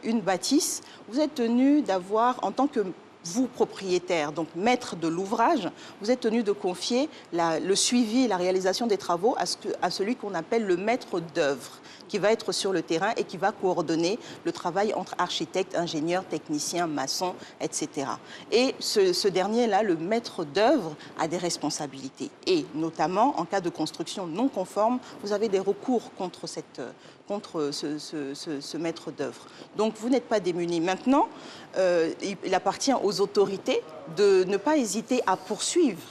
une bâtisse, vous êtes tenu d'avoir, en tant que vous, propriétaire, donc maître de l'ouvrage, vous êtes tenu de confier le suivi et la réalisation des travaux à celui qu'on appelle le maître d'œuvre, qui va être sur le terrain et qui va coordonner le travail entre architectes, ingénieurs, techniciens, maçons, etc. Et ce dernier-là, le maître d'œuvre, a des responsabilités. Et notamment, en cas de construction non conforme, vous avez des recours contre ce maître d'œuvre. Donc, vous n'êtes pas démunis. Maintenant, il appartient aux autorités de ne pas hésiter à poursuivre.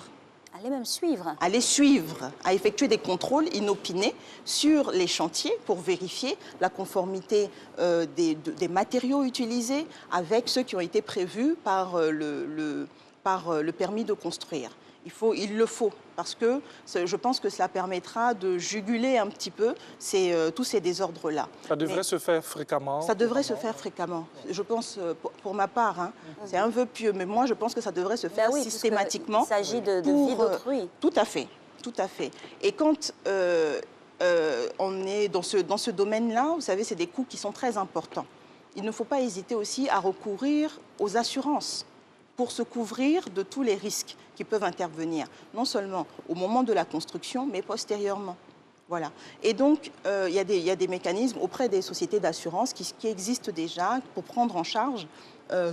Allez même suivre. Aller suivre, à effectuer des contrôles inopinés sur les chantiers pour vérifier la conformité des matériaux utilisés avec ceux qui ont été prévus par le permis de construire. Il le faut, parce que je pense que cela permettra de juguler un petit peu tous ces désordres-là. Ça devrait se faire fréquemment? Ça devrait se faire fréquemment. Je pense, pour ma part, hein, c'est un vœu pieux, mais moi je pense que ça devrait se faire systématiquement. Il s'agit de vie d'autrui. Tout à fait, tout à fait. Et quand on est dans ce domaine-là, vous savez, c'est des coûts qui sont très importants. Il ne faut pas hésiter aussi à recourir aux assurances pour se couvrir de tous les risques qui peuvent intervenir, non seulement au moment de la construction, mais postérieurement. Voilà. Et donc, il y a des mécanismes auprès des sociétés d'assurance qui existent déjà pour prendre en charge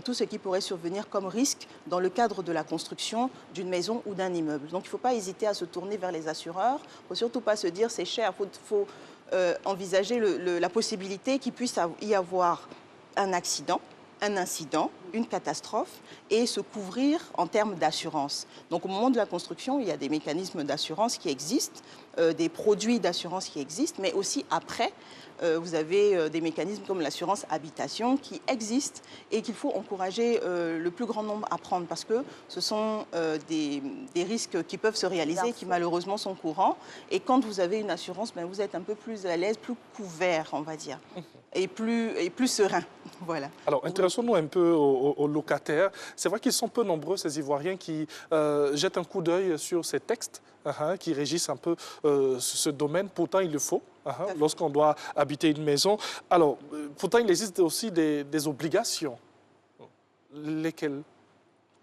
tout ce qui pourrait survenir comme risque dans le cadre de la construction d'une maison ou d'un immeuble. Donc, il ne faut pas hésiter à se tourner vers les assureurs. Il ne faut surtout pas se dire c'est cher. Il faut envisager la possibilité qu'il puisse y avoir un accident, un incident, une catastrophe, et se couvrir en termes d'assurance. Donc au moment de la construction, il y a des mécanismes d'assurance qui existent, des produits d'assurance qui existent, mais aussi après, vous avez des mécanismes comme l'assurance habitation qui existent et qu'il faut encourager le plus grand nombre à prendre, parce que ce sont des risques qui peuvent se réaliser et qui malheureusement sont courants. Et quand vous avez une assurance, ben, vous êtes un peu plus à l'aise, plus couvert, on va dire, et plus serein. Voilà. Alors, intéressons-nous un peu aux locataires. C'est vrai qu'ils sont peu nombreux, ces Ivoiriens, qui jettent un coup d'œil sur ces textes qui régissent un peu ce domaine. Pourtant, il le faut lorsqu'on doit habiter une maison. Alors, pourtant, il existe aussi des obligations. Lesquelles?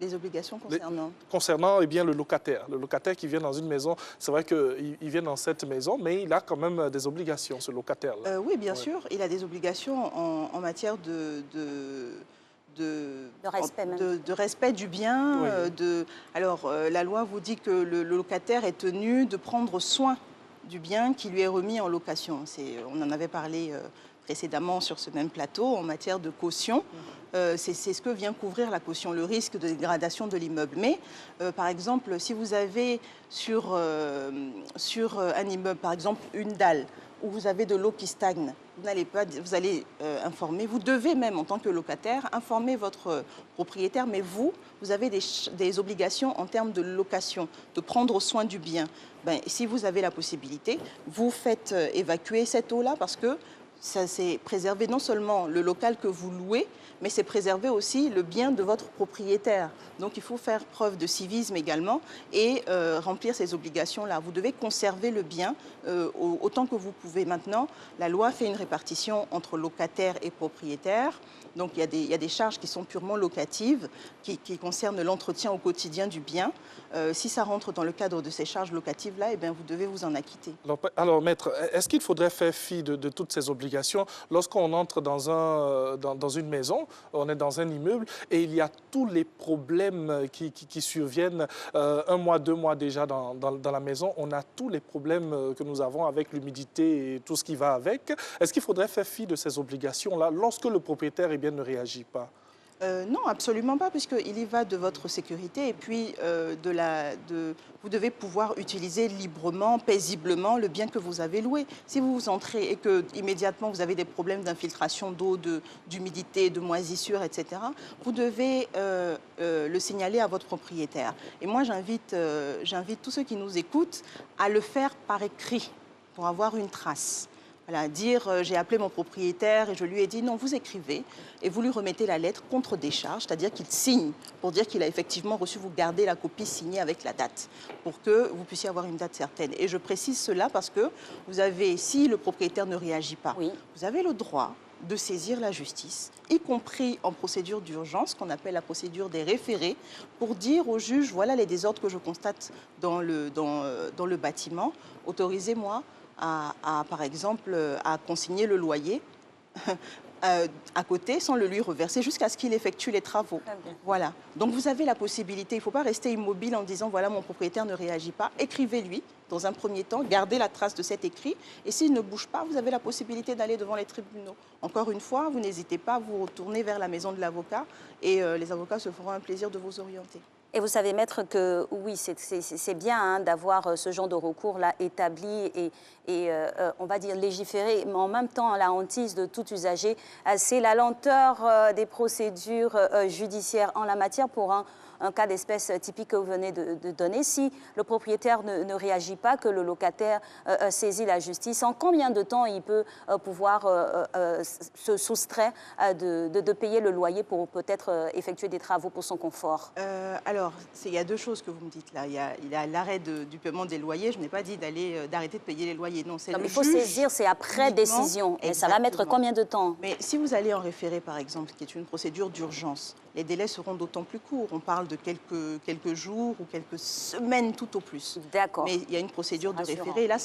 Les obligations concernant Concernant eh bien, le locataire. Le locataire qui vient dans une maison, c'est vrai qu'il vient dans cette maison, mais il a quand même des obligations, ce locataire-là. Oui, bien sûr. Il a des obligations en matière de respect du bien. Alors, la loi vous dit que le locataire est tenu de prendre soin du bien qui lui est remis en location. On en avait parlé précédemment sur ce même plateau en matière de caution. C'est ce que vient couvrir la caution, le risque de dégradation de l'immeuble. Mais, par exemple, si vous avez sur un immeuble, par exemple, une dalle, où vous avez de l'eau qui stagne, vous allez informer, vous devez même, en tant que locataire, informer votre propriétaire, mais vous avez des obligations en termes de location, de prendre soin du bien. Ben, si vous avez la possibilité, vous faites évacuer cette eau-là, parce que ça, c'est préserver non seulement le local que vous louez, mais c'est préserver aussi le bien de votre propriétaire. Donc il faut faire preuve de civisme également et remplir ces obligations-là. Vous devez conserver le bien autant que vous pouvez. Maintenant, la loi fait une répartition entre locataires et propriétaires. Donc il y a des charges qui sont purement locatives, qui concernent l'entretien au quotidien du bien. Si ça rentre dans le cadre de ces charges locatives-là, eh bien, vous devez vous en acquitter. Alors maître, est-ce qu'il faudrait faire fi de toutes ces obligations lorsqu'on entre dans une maison, on est dans un immeuble et il y a tous les problèmes qui surviennent 1 mois, 2 mois déjà dans la maison. On a tous les problèmes que nous avons avec l'humidité et tout ce qui va avec. Est-ce qu'il faudrait faire fi de ces obligations-là lorsque le propriétaire ne réagit pas? Non, absolument pas, puisqu'il y va de votre sécurité et puis vous devez pouvoir utiliser librement, paisiblement le bien que vous avez loué. Si vous entrez et que immédiatement vous avez des problèmes d'infiltration d'eau, d'humidité, de moisissure, etc., vous devez le signaler à votre propriétaire. Et moi, j'invite tous ceux qui nous écoutent à le faire par écrit pour avoir une trace. Voilà, dire j'ai appelé mon propriétaire et je lui ai dit non, vous écrivez et vous lui remettez la lettre contre décharge, c'est-à-dire qu'il signe pour dire qu'il a effectivement reçu, vous gardez la copie signée avec la date pour que vous puissiez avoir une date certaine. Et je précise cela parce que vous avez, si le propriétaire ne réagit pas, vous avez le droit de saisir la justice, y compris en procédure d'urgence, qu'on appelle la procédure des référés, pour dire au juge, voilà les désordres que je constate dans le bâtiment, autorisez-moi par exemple, à consigner le loyer à côté sans le lui reverser jusqu'à ce qu'il effectue les travaux. Voilà. Donc vous avez la possibilité, il ne faut pas rester immobile en disant voilà mon propriétaire ne réagit pas. Écrivez-lui dans un premier temps, gardez la trace de cet écrit et s'il ne bouge pas, vous avez la possibilité d'aller devant les tribunaux. Encore une fois, vous n'hésitez pas à vous retourner vers la maison de l'avocat et les avocats se feront un plaisir de vous orienter. Et vous savez, maître, que oui, c'est bien d'avoir ce genre de recours-là établi et on va dire légiféré, mais en même temps, la hantise de tout usager, c'est la lenteur des procédures judiciaires en la matière pour un cas d'espèce typique que vous venez de donner. Si le propriétaire ne réagit pas, que le locataire saisit la justice, en combien de temps il peut pouvoir se soustraire de payer le loyer pour peut-être effectuer des travaux pour son confort? Alors, il y a deux choses que vous me dites là. Il y a l'arrêt du paiement des loyers. Je n'ai pas dit d'arrêter de payer les loyers. Non, c'est le juge. Il faut saisir, c'est après décision. Et ça va mettre combien de temps? Mais si vous allez en référé, par exemple, qui est une procédure d'urgence, les délais seront d'autant plus courts. On parle de quelques jours ou quelques semaines tout au plus. D'accord. Mais il y a une procédure de référé. Et là,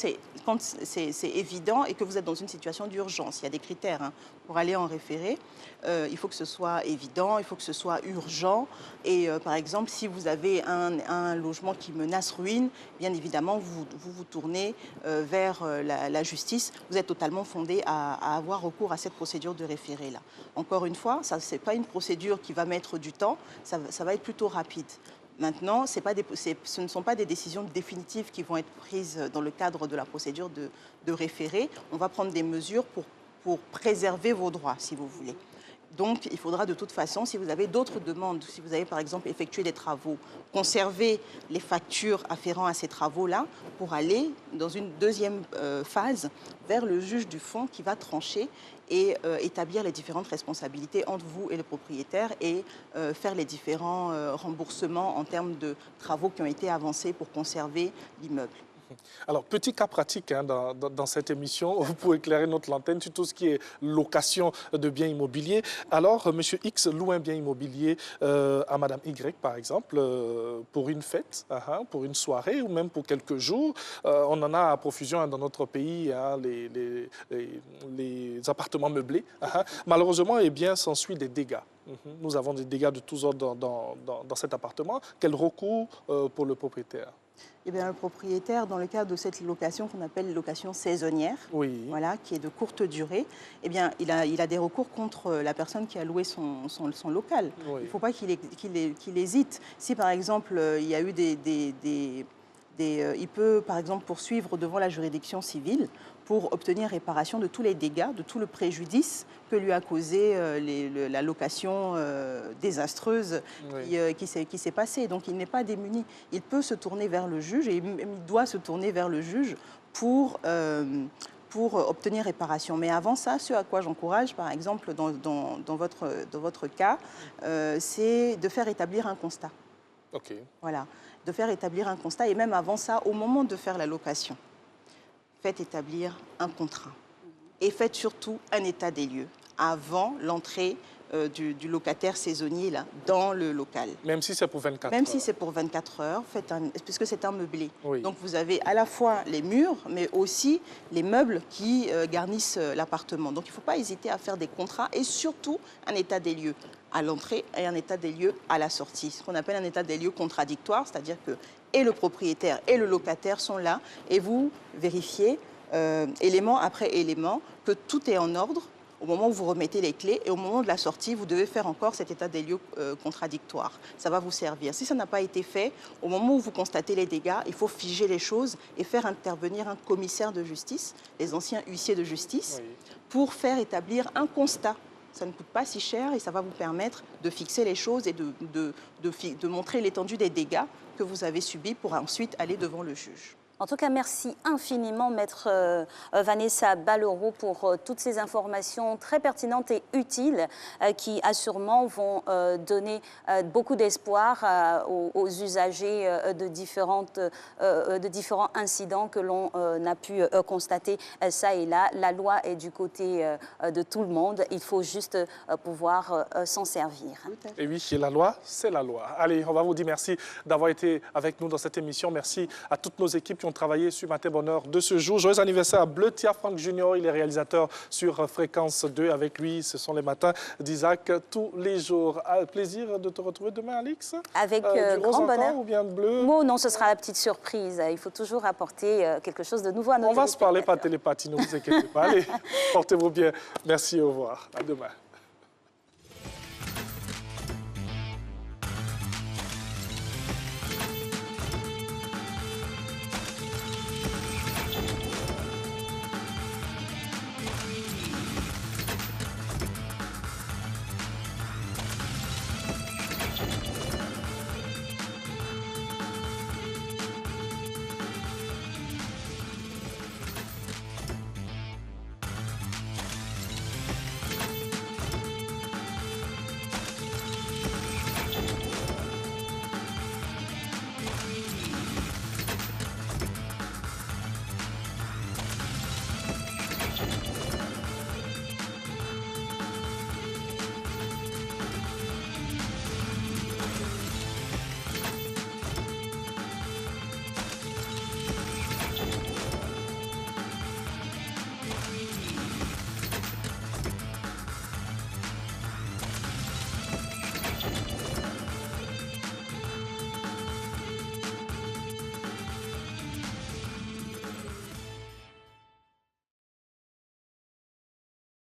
quand c'est évident et que vous êtes dans une situation d'urgence. Il y a des critères pour aller en référé. Il faut que ce soit évident, il faut que ce soit urgent. Et par exemple, si vous avez un logement qui menace ruine, bien évidemment, vous tournez vers la justice. Vous êtes totalement fondé à avoir recours à cette procédure de référé-là. Encore une fois, ce n'est pas une procédure qui va mettre du temps, ça va être plutôt rapide. Maintenant, ce ne sont pas des décisions définitives qui vont être prises dans le cadre de la procédure de référé. On va prendre des mesures pour préserver vos droits, si vous voulez. Donc, il faudra de toute façon, si vous avez d'autres demandes, si vous avez par exemple effectué des travaux, conserver les factures afférentes à ces travaux-là pour aller dans une deuxième phase vers le juge du fond qui va trancher et établir les différentes responsabilités entre vous et le propriétaire et faire les différents remboursements en termes de travaux qui ont été avancés pour conserver l'immeuble. Alors, petit cas pratique dans cette émission, pour éclairer notre lanterne sur tout ce qui est location de biens immobiliers. Alors, M. X loue un bien immobilier à Mme Y, par exemple, pour une fête, pour une soirée ou même pour quelques jours. On en a à profusion dans notre pays, les appartements meublés. Malheureusement, eh bien, s'ensuit des dégâts. Nous avons des dégâts de tous ordres dans cet appartement. Quel recours pour le propriétaire? Eh bien, le propriétaire, dans le cadre de cette location qu'on appelle location saisonnière, voilà, qui est de courte durée, eh bien, il a des recours contre la personne qui a loué son local. Il ne faut pas qu'il hésite. Si, par exemple, il y a eu il peut, par exemple, poursuivre devant la juridiction civile pour obtenir réparation de tous les dégâts, de tout le préjudice que lui a causé la location désastreuse qui s'est passée. Donc, il n'est pas démuni. Il peut se tourner vers le juge et il doit se tourner vers le juge pour obtenir réparation. Mais avant ça, ce à quoi j'encourage, par exemple, dans votre cas, c'est de faire établir un constat. Voilà, de faire établir un constat. Et même avant ça, au moment de faire la location, faites établir un contrat. Et faites surtout un état des lieux avant l'entrée du locataire saisonnier là, dans le local. Même si c'est pour 24 heures. Même si c'est pour 24 heures, puisque c'est un meublé. Donc vous avez à la fois les murs, mais aussi les meubles qui garnissent l'appartement. Donc il ne faut pas hésiter à faire des contrats et surtout un état des lieux à l'entrée et un état des lieux à la sortie. Ce qu'on appelle un état des lieux contradictoire, c'est-à-dire que et le propriétaire et le locataire sont là et vous vérifiez élément après élément que tout est en ordre au moment où vous remettez les clés et au moment de la sortie, vous devez faire encore cet état des lieux contradictoire. Ça va vous servir. Si ça n'a pas été fait, au moment où vous constatez les dégâts, il faut figer les choses et faire intervenir un commissaire de justice, les anciens huissiers de justice, pour faire établir un constat. Ça ne coûte pas si cher et ça va vous permettre de fixer les choses et de montrer l'étendue des dégâts que vous avez subis pour ensuite aller devant le juge. En tout cas, merci infiniment, Maître Vanessa Ballereau, pour toutes ces informations très pertinentes et utiles qui, assurément, vont donner beaucoup d'espoir aux usagers de différents incidents que l'on a pu constater ça et là. La loi est du côté de tout le monde. Il faut juste pouvoir s'en servir. Et oui, la loi, c'est la loi. Allez, on va vous dire merci d'avoir été avec nous dans cette émission. Merci à toutes nos équipes qui ont travaillé sur Matin Bonheur de ce jour. Joyeux anniversaire à Bleutia Franck Junior, il est réalisateur sur Fréquence 2. Avec lui, ce sont les matins d'Isaac tous les jours. Plaisir de te retrouver demain, Alix. Avec grand bonheur. Ou bien bleu? Oh, non, ce sera la petite surprise. Il faut toujours apporter quelque chose de nouveau à notre On va se parler par télépathie, ne vous inquiétez pas. Allez, portez-vous bien. Merci, au revoir. À demain.